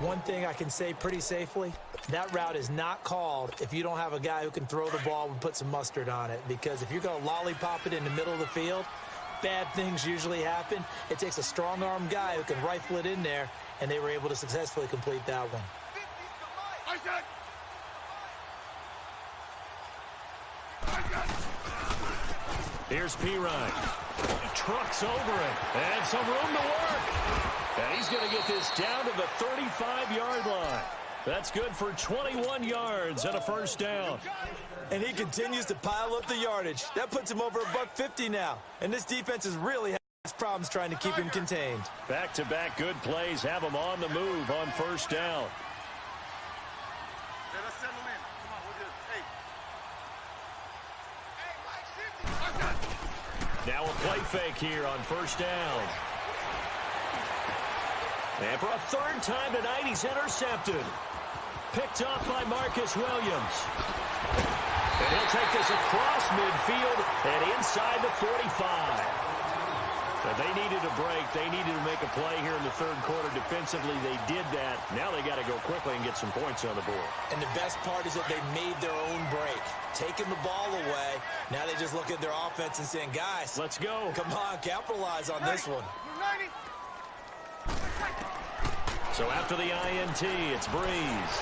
One thing I can say pretty safely, that route is not called if you don't have a guy who can throw the ball and put some mustard on it. Because if you're going to lollipop it in the middle of the field, bad things usually happen. It takes a strong-arm guy who can rifle it in there, and they were able to successfully complete that one. Here's Pirine. Trucks over it. And some room to work. And he's going to get this down to the 35-yard line. That's good for 21 yards and a 1st down. And he continues to pile up the yardage. That puts him over $150 now. And this defense is really having problems trying to keep him contained. Back-to-back good plays have him on the move on 1st down. Let's settle in. Come on, we're good. Now a play fake here on 1st down. And for a 3rd time tonight, he's intercepted. Picked off by Marcus Williams. And he'll take this across midfield and inside the 45. But they needed a break. They needed to make a play here in the 3rd quarter. Defensively, they did that. Now they got to go quickly and get some points on the board. And the best part is that they made their own break. Taking the ball away. Now they just look at their offense and saying, guys, let's go. Come on, capitalize on this one. So after the INT, it's Breeze.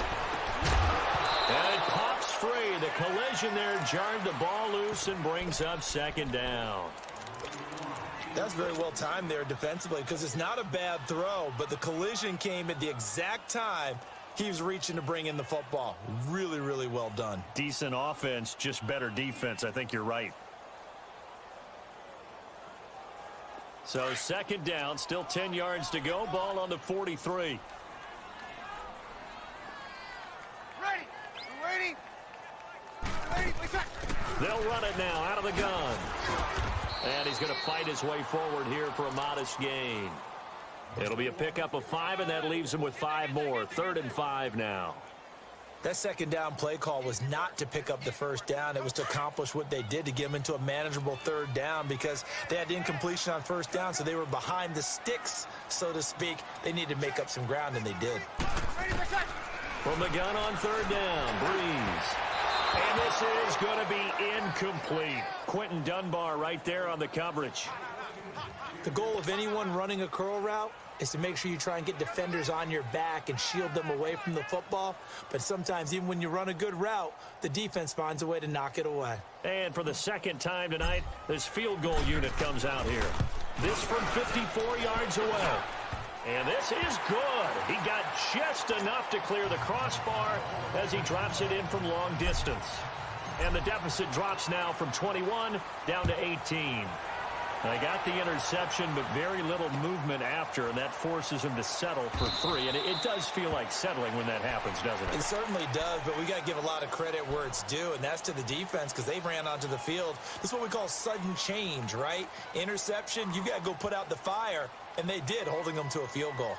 And it pops free. The collision there jarred the ball loose and brings up 2nd down. That's very well timed there defensively because it's not a bad throw, but the collision came at the exact time he was reaching to bring in the football. Really, really well done. Decent offense, just better defense. I think you're right. So 2nd down, still 10 yards to go. Ball on the 43. Ready. We're waiting. They'll run it now out of the gun. And he's going to fight his way forward here for a modest gain. It'll be a pickup of 5, and that leaves him with 5 more. 3rd and 5 now. That 2nd down play call was not to pick up the 1st down. It was to accomplish what they did to get them into a manageable 3rd down because they had incompletion on 1st down, so they were behind the sticks, so to speak. They needed to make up some ground, and they did. From the gun on 3rd down, Breeze. And this is going to be incomplete. Quentin Dunbar right there on the coverage. The goal of anyone running a curl route is to make sure you try and get defenders on your back and shield them away from the football. But sometimes even when you run a good route, the defense finds a way to knock it away. And for the 2nd time tonight, this field goal unit comes out here. This from 54 yards away. And this is good. He got just enough to clear the crossbar as he drops it in from long distance. And the deficit drops now from 21 down to 18. I got the interception, but very little movement after, and that forces him to settle for 3. And it does feel like settling when that happens, doesn't it? It certainly does, but we got to give a lot of credit where it's due, and that's to the defense because they ran onto the field. This is what we call sudden change, right? Interception, you got to go put out the fire, and they did, holding them to a field goal.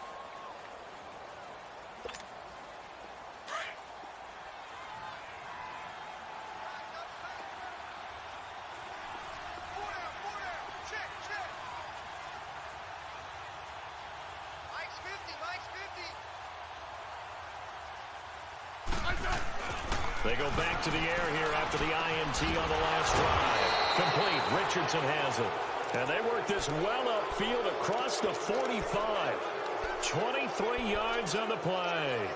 They go back to the air here after the INT on the last drive. Complete. Richardson has it. And they work this well upfield across the 45. 23 yards on the play.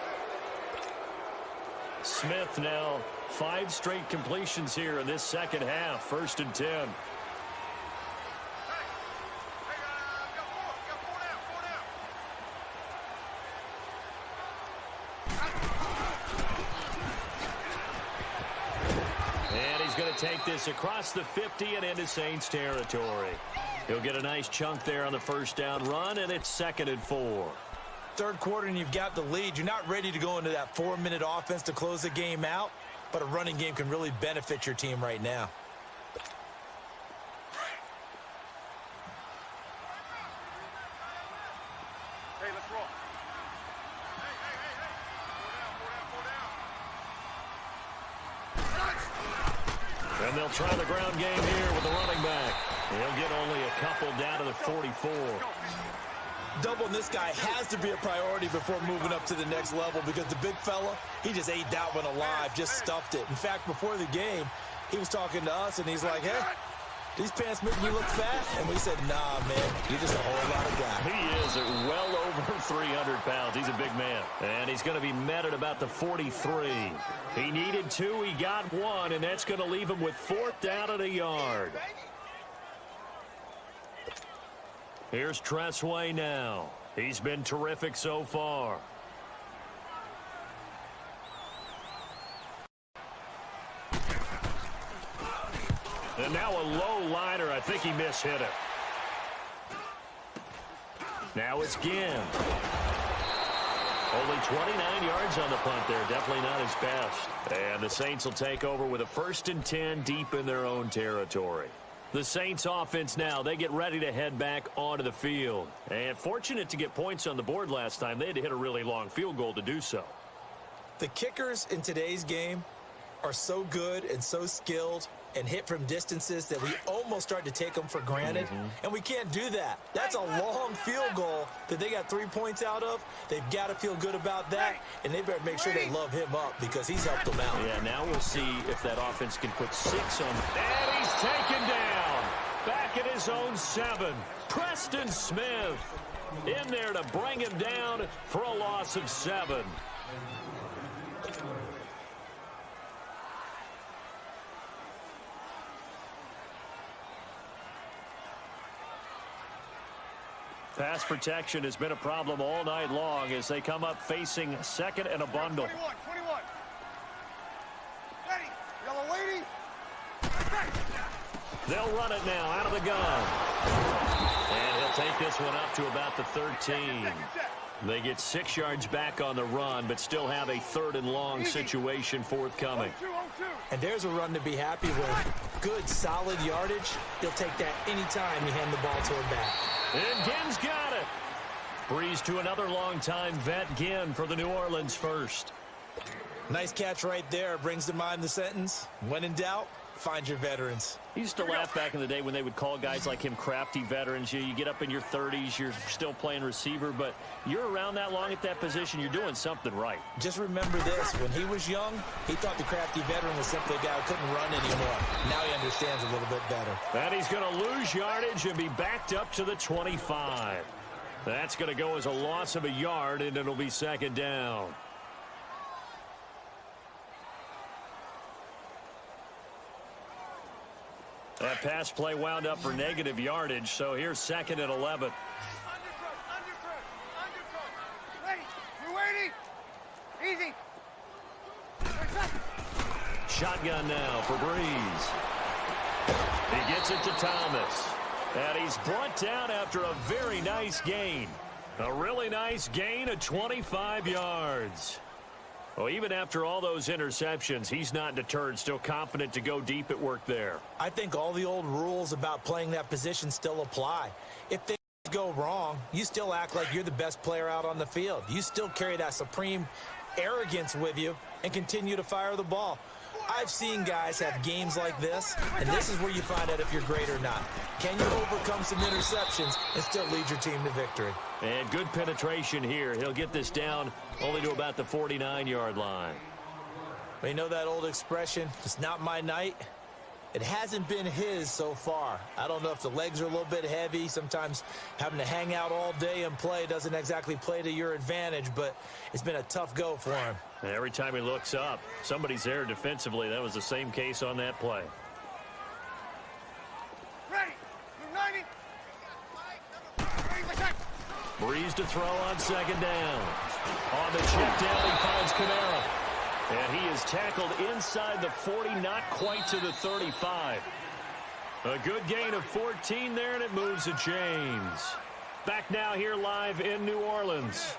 Smith now 5 straight completions here in this second half. 1st and 10. Take this across the 50 and into Saints territory. He'll get a nice chunk there on the first down run, and it's 2nd and 4. Third quarter and you've got the lead. You're not ready to go into that 4-minute offense to close the game out, but a running game can really benefit your team right now. Hey, let's roll. And they'll try the ground game here with the running back. He'll get only a couple down to the 44. Doubling this guy has to be a priority before moving up to the next level because the big fella, he just ate that one alive, just stuffed it. In fact, before the game, he was talking to us, and he's like, hey, these pants make me look fat? And we said, nah, man, you're just a whole lot of guy. He is at well over 300 pounds. He's a big man. And he's going to be met at about the 43. He needed 2. He got 1, and that's going to leave him with 4th down at a yard. Here's Tressway now. He's been terrific so far. And now a low liner. I think he mishit it. Now it's Ginn. Only 29 yards on the punt there. Definitely not his best. And the Saints will take over with a 1st and 10 deep in their own territory. The Saints offense now, they get ready to head back onto the field. And fortunate to get points on the board last time. They had to hit a really long field goal to do so. The kickers in today's game are so good and so skilled and hit from distances that we almost start to take them for granted. And we can't do that. That's a long field goal that they got 3 points out of. They've got to feel good about that, and they better make sure they love him up because he's helped them out. Yeah, now we'll see if that offense can put 6 on. And he's taken down. Back at his own 7. Preston Smith in there to bring him down for a loss of 7. Pass protection has been a problem all night long as they come up facing 2nd and a bundle. 21. Ready. Yellow lady. They'll run it now out of the gun. And he'll take this one up to about the 13. They get 6 yards back on the run, but still have a 3rd and long situation forthcoming. And there's a run to be happy with. Good, solid yardage. He'll take that anytime you hand the ball to him back. And Ginn's got it. Breeze to another long-time vet, Ginn, for the New Orleans first. Nice catch right there. Brings to mind the sentence, when in doubt, find your veterans. He used to laugh back in the day when they would call guys like him crafty veterans. You get up in your 30s, you're still playing receiver, but you're around that long at that position, you're doing something right. Just remember this, when he was young, he thought the crafty veteran was simply a guy who couldn't run anymore. Now he understands a little bit better. And he's going to lose yardage and be backed up to the 25. That's going to go as a loss of a yard, and it'll be 2nd down. That pass play wound up for negative yardage, so here's 2nd and 11. Ready. You waiting? Easy. Shotgun now for Breeze. He gets it to Thomas. And he's brought down after a very nice gain. A really nice gain of 25 yards. Well, even after all those interceptions, he's not deterred, still confident to go deep at work there. I think all the old rules about playing that position still apply. If things go wrong, you still act like you're the best player out on the field. You still carry that supreme arrogance with you and continue to fire the ball. I've seen guys have games like this, and this is where you find out if you're great or not. Can you overcome some interceptions and still lead your team to victory? And good penetration here. He'll get this down only to about the 49-yard line. Well, you know that old expression, it's not my night? It hasn't been his so far. I don't know if the legs are a little bit heavy. Sometimes having to hang out all day and play doesn't exactly play to your advantage, but it's been a tough go for him. Every time he looks up, somebody's there defensively. That was the same case on that play. Ready. M19. Breeze to throw on second down. On the check down, he finds Kamara. And he is tackled inside the 40, not quite to the 35. A good gain of 14 there, and it moves the chains. Back now here live in New Orleans.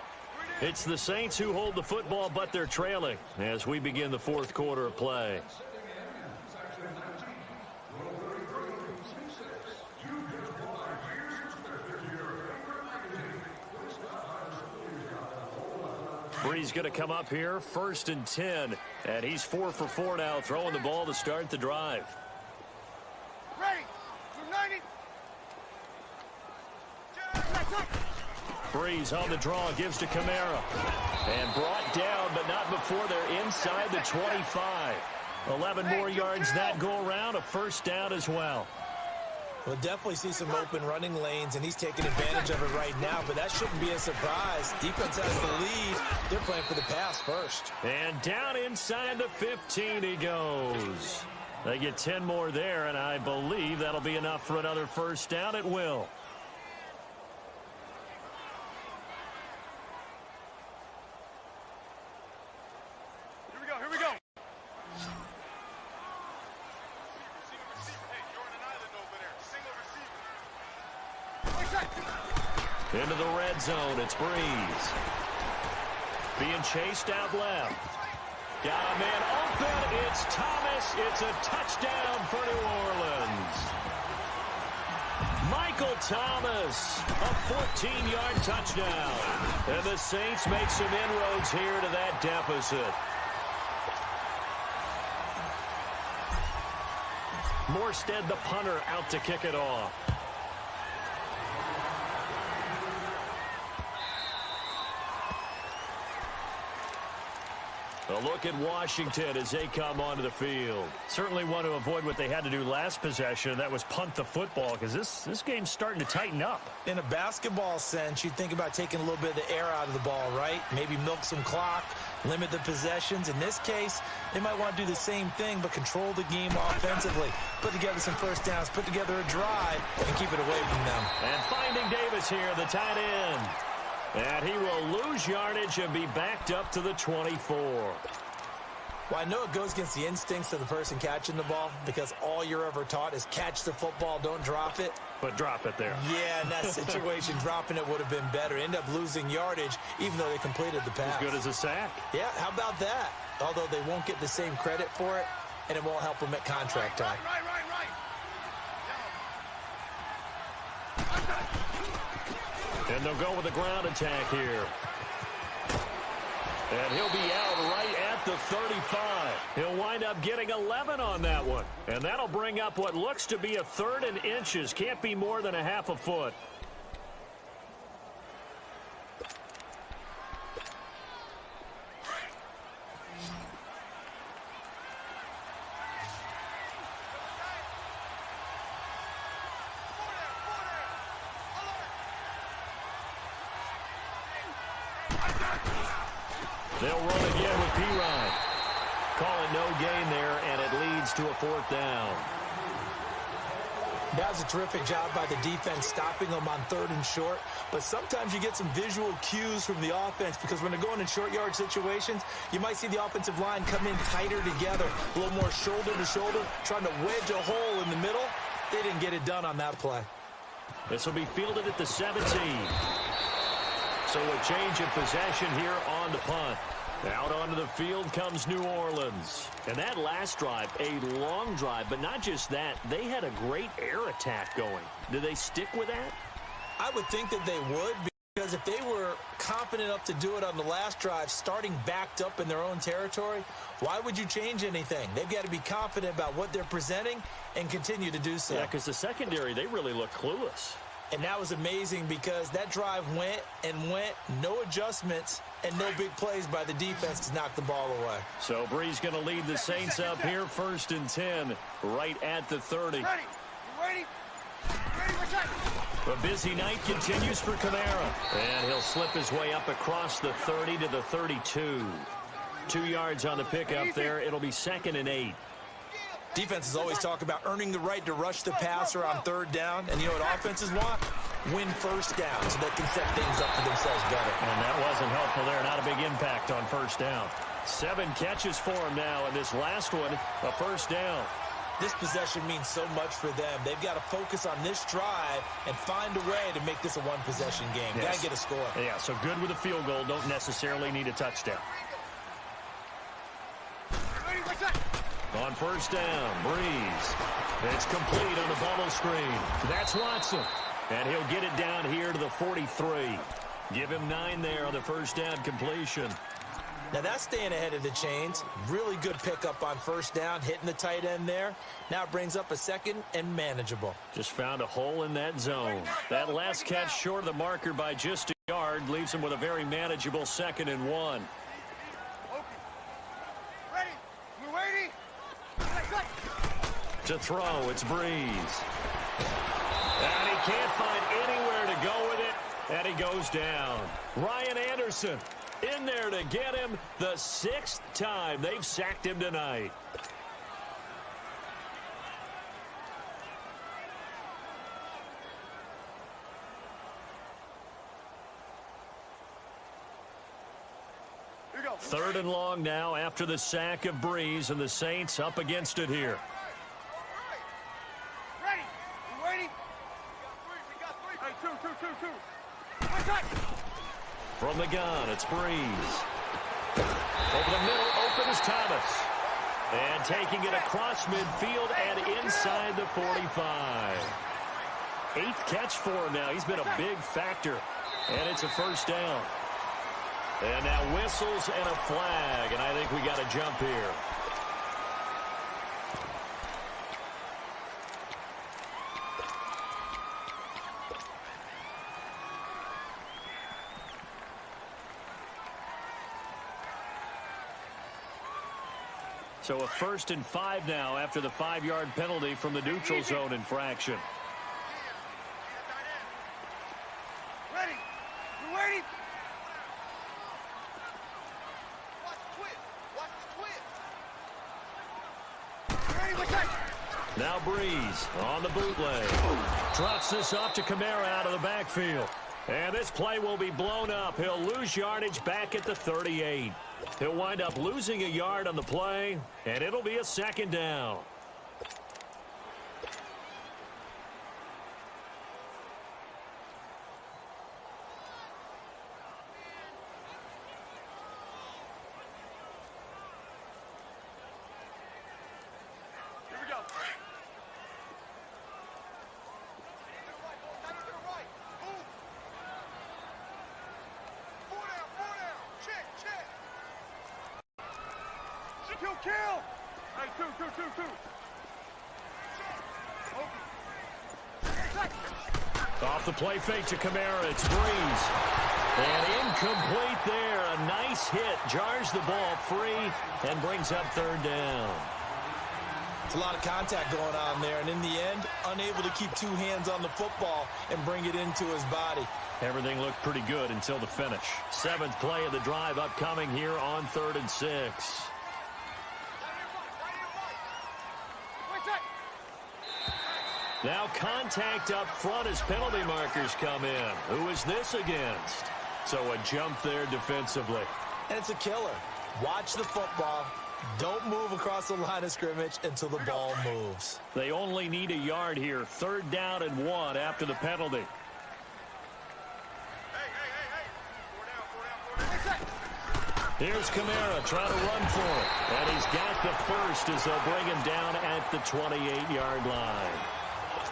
It's the Saints who hold the football, but they're trailing as we begin the fourth quarter of play. Breeze going to come up here, 1st and 10, and he's 4 for 4 now, throwing the ball to start the drive. Ready. M19. Breeze on the draw, gives to Kamara, and brought down, but not before they're inside the 25. 11 more yards that go around, a first down as well. We'll definitely see some open running lanes, and he's taking advantage of it right now, but that shouldn't be a surprise. Defense has the lead. They're playing for the pass first. And down inside the 15 he goes. They get 10 more there, and I believe that'll be enough for another first down. It will. Here we go. Into the red zone, it's Breeze. Being chased out left. Got a man open, it's Thomas. It's a touchdown for New Orleans. Michael Thomas, a 14-yard touchdown. And the Saints make some inroads here to that deficit. Morstead, the punter, out to kick it off. A look at Washington as they come onto the field. Certainly want to avoid what they had to do last possession. That was punt the football, because this game's starting to tighten up. In a basketball sense, you think about taking a little bit of the air out of the ball, right? Maybe milk some clock, limit the possessions. In this case, they might want to do the same thing, but control the game offensively. Put together some first downs, put together a drive, and keep it away from them. And finding Davis here, the tight end. And he will lose yardage and be backed up to the 24. Well, I know it goes against the instincts of the person catching the ball, because all you're ever taught is catch the football, don't drop it. But drop it there. Yeah, in that situation, dropping it would have been better. End up losing yardage, even though they completed the pass. As good as a sack. Yeah, how about that? Although they won't get the same credit for it, and it won't help them at contract time. Right. And they'll go with a ground attack here. And he'll be out right at the 35. He'll wind up getting 11 on that one. And that'll bring up what looks to be a 3rd and inches. Can't be more than a half a foot. They'll run again with P-Ryan. Call it no gain there, and it leads to a 4th down. That was a terrific job by the defense stopping them on 3rd and short. But sometimes you get some visual cues from the offense, because when they're going in short yard situations, you might see the offensive line come in tighter together, a little more shoulder to shoulder, trying to wedge a hole in the middle. They didn't get it done on that play. This will be fielded at the 17. So a change of possession here on the punt. Out onto the field comes New Orleans. And that last drive, a long drive, but not just that. They had a great air attack going. Do they stick with that? I would think that they would, because if they were confident enough to do it on the last drive, starting backed up in their own territory, why would you change anything? They've got to be confident about what they're presenting and continue to do so. Yeah, because the secondary, they really look clueless. And that was amazing because that drive went and went, no adjustments, and no big plays by the defense to knock the ball away. So Brees going to lead the Saints up here, 1st and 10, right at the 30. Ready. You ready? Ready for second. A busy night continues for Kamara. And he'll slip his way up across the 30 to the 32. 2 yards on the pickup there. It'll be 2nd and 8. Defenses always talk about earning the right to rush the passer on 3rd down. And you know what offenses want? Win 1st down so they can set things up for themselves better. And that wasn't helpful there. Not a big impact on 1st down. 7 catches for him now, and this last one, a 1st down. This possession means so much for them. They've got to focus on this drive and find a way to make this a one-possession game. Yes. Got to get a score. Yeah, so good with a field goal. Don't necessarily need a touchdown. Ready for second. On 1st down, Brees. It's complete on the bubble screen. That's Watson. And he'll get it down here to the 43. Give him 9 there on the 1st down completion. Now that's staying ahead of the chains. Really good pickup on 1st down, hitting the tight end there. Now it brings up a 2nd and manageable. Just found a hole in that zone. That last catch short of the marker by just a yard leaves him with a very manageable 2nd and 1. Ready. You ready? To throw, it's Brees. And he can't find anywhere to go with it, and he goes down. Ryan Anderson in there to get him the 6th time they've sacked him tonight. Here you go. 3rd and long now after the sack of Brees, and the Saints up against it here. Ready. You ready? We got 3. Hey, two. One second. From the gun, it's Brees. Over the middle, open is Thomas. And taking it across midfield and inside the 45. 8th catch for him now. He's been a big factor. And it's a 1st down. And now whistles and a flag. And I think we got a jump here. So a 1st and 5 now after the 5-yard penalty from the neutral zone infraction. Ready. You ready? Watch the twist. Watch the twist. Ready for second. Now Brees on the bootleg. Drops this off to Kamara out of the backfield. And this play will be blown up. He'll lose yardage back at the 38. He'll wind up losing a yard on the play, and it'll be a 2nd down. Here we go. Kill. Hey, two. Off the play fake to Kamara, it's Brees. And incomplete there. A nice hit. Jars the ball free and brings up 3rd down. It's a lot of contact going on there. And in the end, unable to keep 2 hands on the football and bring it into his body. Everything looked pretty good until the finish. 7th play of the drive upcoming here on 3rd and 6. Now contact up front as penalty markers come in. Who is this against? So a jump there defensively. And it's a killer. Watch the football. Don't move across the line of scrimmage until the ball moves. They only need a yard here. 3rd down and 1 after the penalty. Here's Kamara trying to run for it. And he's got the 1st as they'll bring him down at the 28-yard line.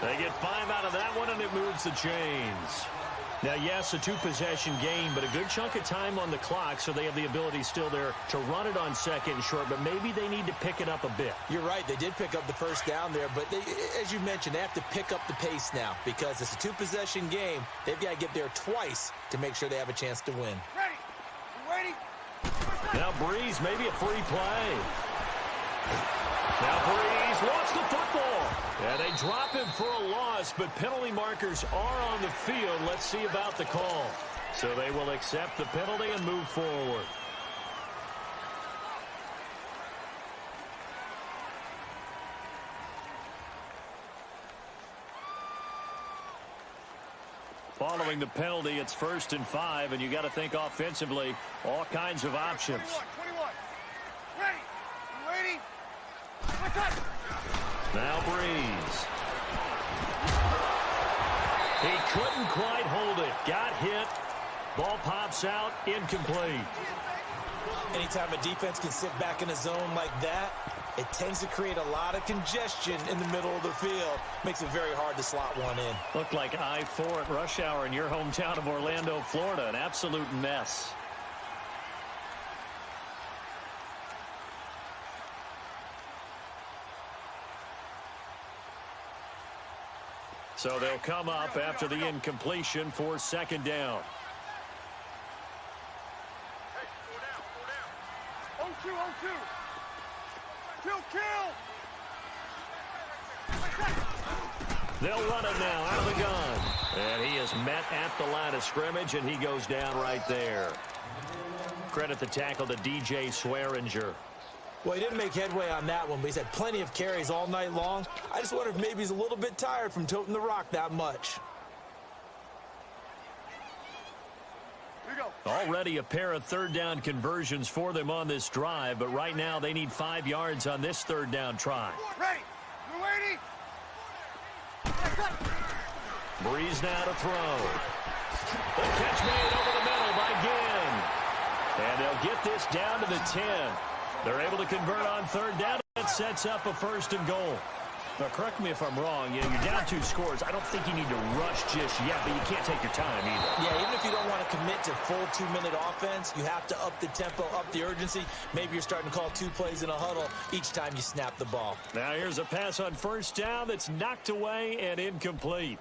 They get 5 out of that one, and it moves the chains. Now, yes, a two-possession game, but a good chunk of time on the clock, so they have the ability still there to run it on second and short, but maybe they need to pick it up a bit. You're right. They did pick up the first down there, but as you mentioned, they have to pick up the pace now because it's a two-possession game. They've got to get there twice to make sure they have a chance to win. Ready? You ready? Now Breeze, maybe a free play. Now Breeze wants the football. And they drop him for a loss, but penalty markers are on the field. Let's see about the call. So they will accept the penalty and move forward. Following the penalty, it's 1st and 5, and you got to think offensively, all kinds of options. 21. Ready? You ready? What's up? Now Breeze. He couldn't quite hold it. Got hit. Ball pops out. Incomplete. Anytime a defense can sit back in a zone like that, it tends to create a lot of congestion in the middle of the field. Makes it very hard to slot one in. Looked like I-4 at rush hour in your hometown of Orlando, Florida. An absolute mess. So they'll come up after the incompletion for 2nd down. Hey, go down. 0-2, 0-2. Kill. They'll run it now out of the gun. And he is met at the line of scrimmage, and he goes down right there. Credit the tackle to DJ Swearinger. Well, he didn't make headway on that one, but he's had plenty of carries all night long. I just wonder if maybe he's a little bit tired from toting the rock that much. Here you go. Already a pair of 3rd down conversions for them on this drive, but right now they need 5 yards on this 3rd down try. Ready? You ready? Breeze now to throw. The catch made over the middle by Ginn. And they'll get this down to the 10. They're able to convert on 3rd down. That sets up a 1st and goal. Now, correct me if I'm wrong. You're down 2 scores. I don't think you need to rush just yet, but you can't take your time either. Yeah, even if you don't want to commit to full 2-minute offense, you have to up the tempo, up the urgency. Maybe you're starting to call 2 plays in a huddle each time you snap the ball. Now here's a pass on 1st down that's knocked away and incomplete.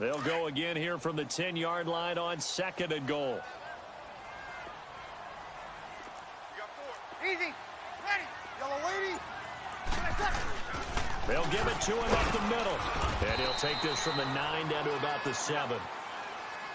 They'll go again here from the 10-yard line on 2nd and goal. You got 4. Easy. Ready? Yellow lady. They'll give it to him up the middle. And he'll take this from the 9 down to about the 7.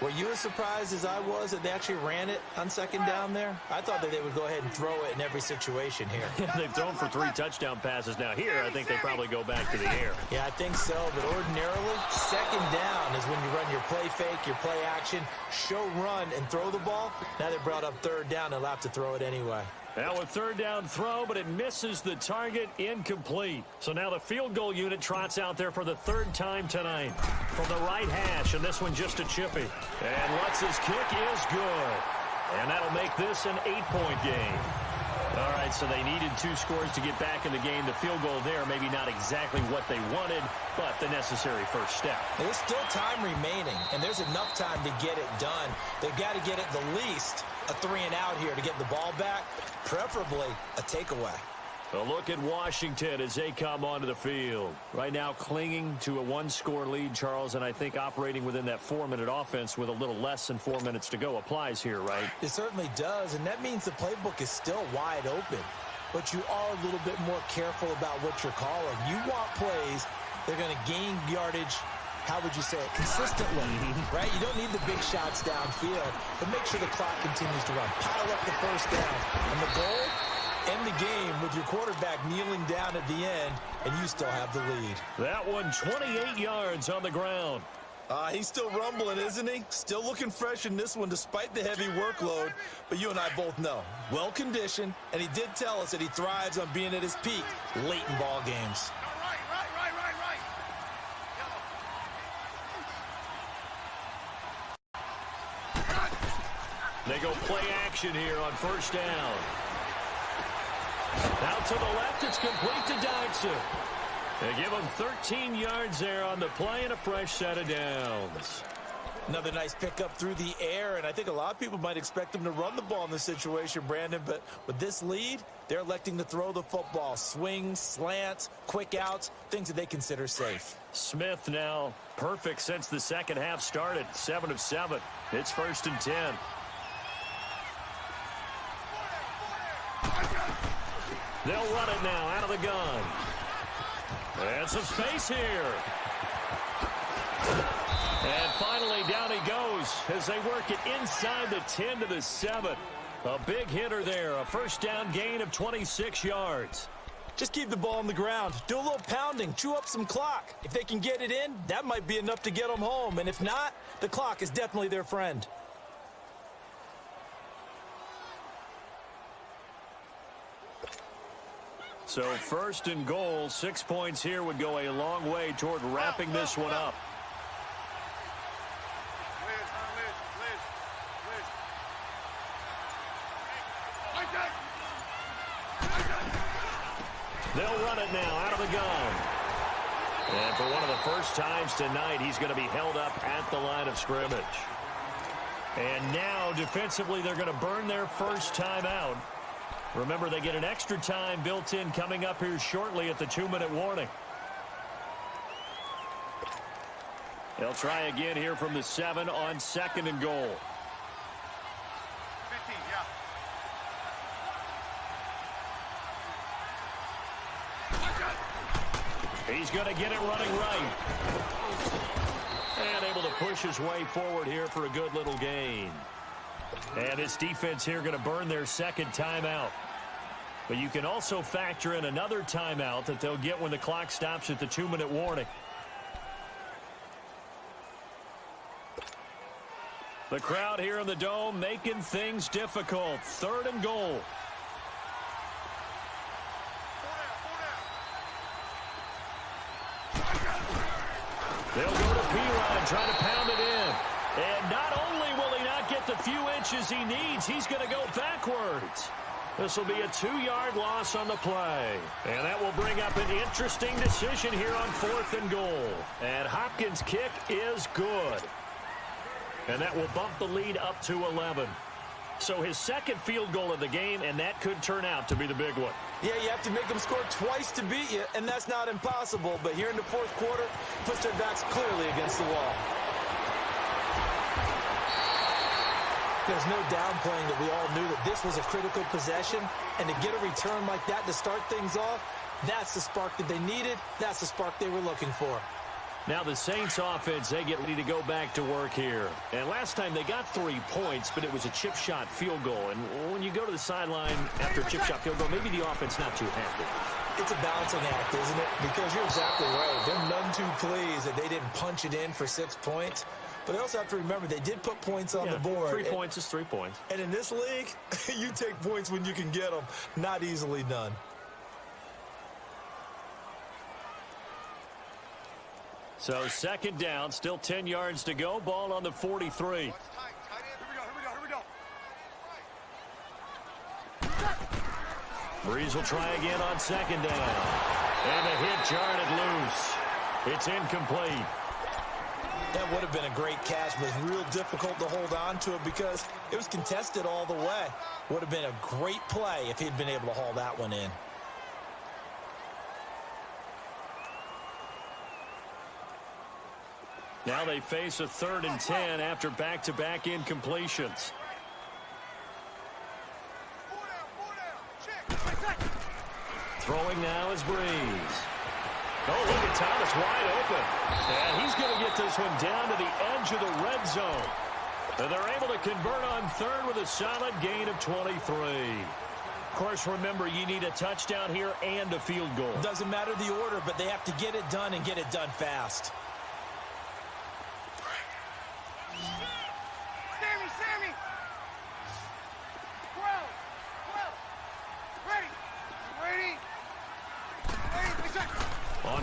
Were you as surprised as I was that they actually ran it on 2nd down there? I thought that they would go ahead and throw it in every situation here. They've thrown for 3 touchdown passes now. Here, I think they probably go back to the air. Yeah, I think so, but ordinarily, 2nd down is when you run your play fake, your play action, show run, and throw the ball. Now they brought up 3rd down, they'll have to throw it anyway. Now a 3rd down throw, but it misses the target, incomplete. So now the field goal unit trots out there for the 3rd time tonight. From the right hash, and this one just a chippy. And Lutz's kick is good. And that'll make this an 8-point game. All right, so they needed 2 scores to get back in the game. The field goal there, maybe not exactly what they wanted, but the necessary first step. There's still time remaining, and there's enough time to get it done. They've got to get at the least a 3-and-out here to get the ball back, preferably a takeaway. A look at Washington as they come onto the field. Right now clinging to a 1-score lead, Charles, and I think operating within that 4-minute offense with a little less than 4 minutes to go applies here, right? It certainly does, and that means the playbook is still wide open. But you are a little bit more careful about what you're calling. You want plays, they're going to gain yardage, how would you say it, consistently, right? You don't need the big shots downfield, but make sure the clock continues to run. Pile up the 1st down, and the goal, end the game with your quarterback kneeling down at the end, and you still have the lead. That one 28 yards on the ground. He's still rumbling, isn't he? Still looking fresh in this one despite the heavy workload. But you and I both know, well-conditioned, and he did tell us that he thrives on being at his peak late in ball games. They go play action here on first down. Out to the left, it's complete to Dodson. They give him 13 yards there on the play and a fresh set of downs. Another nice pickup through the air, and I think a lot of people might expect him to run the ball in this situation, Brandon, but with this lead, they're electing to throw the football. Swings, slants, quick outs, things that they consider safe. Smith now perfect since the second half started, 7 of 7. It's 1st and 10. They'll run it now out of the gun. And some space here. And finally down he goes as they work it inside the 10 to the 7. A big hitter there, a first down gain of 26 yards. Just keep the ball on the ground. Do a little pounding. Chew up some clock. If they can get it in, that might be enough to get them home. And if not, the clock is definitely their friend. So 1st and goal, 6 points here would go a long way toward wrapping this one up. They'll run it now out of the gun. And for one of the first times tonight, he's going to be held up at the line of scrimmage. And now defensively, they're going to burn their first timeout. Remember, they get an extra time built in coming up here shortly at the 2-minute warning. They'll try again here from the 7 on 2nd and goal. 15, yeah. He's going to get it running right. And able to push his way forward here for a good little gain. And this defense here going to burn their second timeout. But you can also factor in another timeout that they'll get when the clock stops at the 2-minute warning. The crowd here in the Dome making things difficult. 3rd and goal. They'll go to P-Line, trying to pound it in. And not only will he not get the few inches he needs, he's going to go backwards. This will be a 2-yard loss on the play. And that will bring up an interesting decision here on 4th and goal. And Hopkins' kick is good. And that will bump the lead up to 11. So his second field goal of the game, and that could turn out to be the big one. Yeah, you have to make them score twice to beat you, and that's not impossible. But here in the 4th quarter, puts their backs clearly against the wall. There's no downplaying that we all knew that this was a critical possession, and to get a return like that to start things off, that's the spark that they needed. That's the spark they were looking for. Now the Saints offense, they get ready to go back to work here. And last time they got 3 points, but it was a chip shot field goal. And when you go to the sideline after a chip shot field goal, maybe the offense not too happy. It's a balancing act, isn't it? Because you're exactly right. They're none too pleased that they didn't punch it in for 6 points. But they also have to remember they did put points on the board. 3 points is 3 points. And in this league, you take points when you can get them. Not easily done. So 2nd down, still 10 yards to go. Ball on the 43. Here we go. Breeze will try again on 2nd down. And a hit jarred loose. It's incomplete. That would have been a great catch, but it's real difficult to hold on to it because it was contested all the way. Would have been a great play if he'd been able to haul that one in. Now they face a 3rd and 10 after back-to-back incompletions. Throwing now is Breeze. Oh, look at Thomas wide open. And he's going to get this one down to the edge of the red zone. And they're able to convert on 3rd with a solid gain of 23. Of course, remember, you need a touchdown here and a field goal. Doesn't matter the order, but they have to get it done and get it done fast.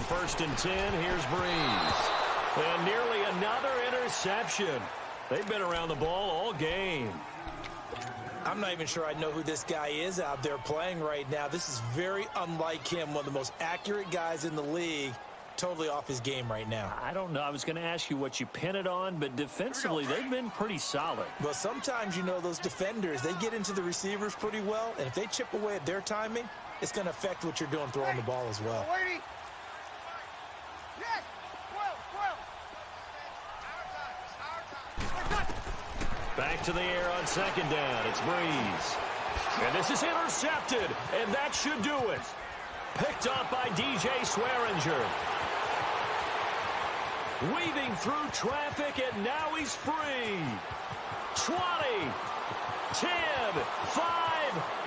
1st and 10. Here's Breeze. And nearly another interception. They've been around the ball all game. I'm not even sure I know who this guy is out there playing right now. This is very unlike him, one of the most accurate guys in the league. Totally off his game right now. I don't know. I was going to ask you what you pin it on, but defensively, they've been pretty solid. Well, sometimes, you know, those defenders, they get into the receivers pretty well, and if they chip away at their timing, it's going to affect what you're doing throwing the ball as well. Yes! 12. Back to the air on 2nd down. It's Breeze. And this is intercepted, and that should do it. Picked up by DJ Swearinger. Weaving through traffic, and now he's free. 20, 10, 5,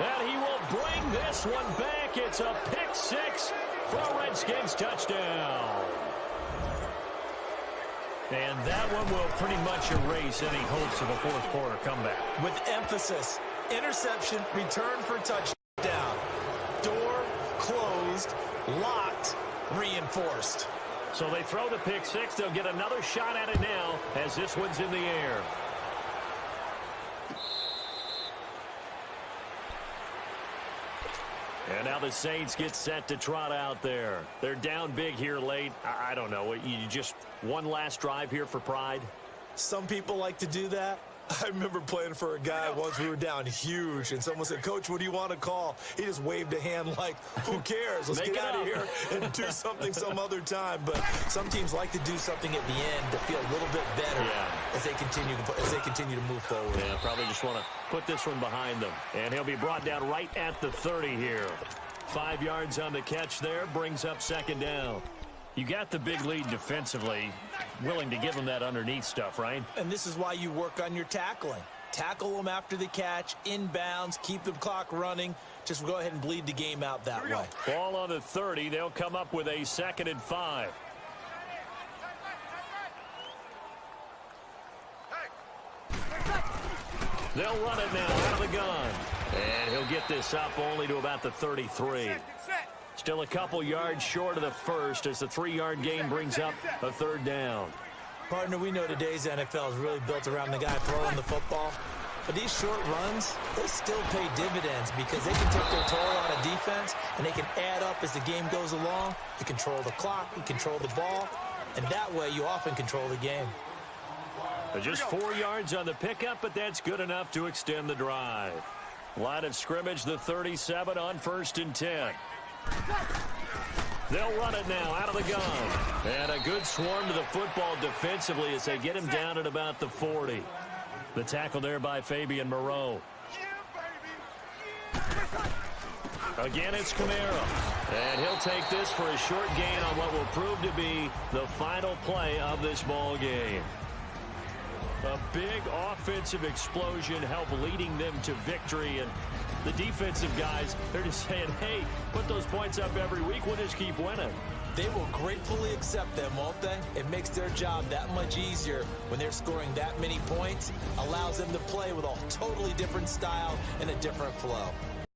and he will bring this one back. It's a pick 6 for a Redskins touchdown. And that one will pretty much erase any hopes of a 4th quarter comeback. With emphasis, interception, return for touchdown. Door closed, locked, reinforced. So they throw the pick 6. They'll get another shot at it now as this one's in the air. And now the Saints get set to trot out there. They're down big here late. I don't know. You just one last drive here for pride? Some people like to do that. I remember playing for a guy once. We were down huge, and someone said, "Coach, what do you want to call?" He just waved a hand like, who cares? Let's get out of here and do something some other time. But some teams like to do something at the end to feel a little bit better as they continue to move forward. Yeah, probably just want to put this one behind them. And he'll be brought down right at the 30 here. 5 yards on the catch there, brings up 2nd down. You got the big lead defensively, willing to give them that underneath stuff, right? And this is why you work on your tackling. Tackle them after the catch, inbounds, keep the clock running. Just go ahead and bleed the game out that way. Ball on the 30. They'll come up with a 2nd and 5. They'll run it now out of the gun. And he'll get this up only to about the 33. Still a couple yards short of the first as the 3-yard gain brings up a 3rd down. Partner, we know today's NFL is really built around the guy throwing the football. But these short runs, they still pay dividends because they can take their toll out of defense and they can add up as the game goes along. You control the clock, you control the ball, and that way you often control the game. Just 4 yards on the pickup, but that's good enough to extend the drive. Line of scrimmage, the 37 on 1st and 10. They'll run it now out of the gun. And a good swarm to the football defensively as they get him down at about the 40. The tackle there by Fabian Moreau. Again, it's Kamara. And he'll take this for a short gain on what will prove to be the final play of this ball game. A big offensive explosion helped leading them to victory. And the defensive guys, they're just saying, hey, put those points up every week. We'll just keep winning. They will gratefully accept them, won't they? It makes their job that much easier when they're scoring that many points. Allows them to play with a totally different style and a different flow.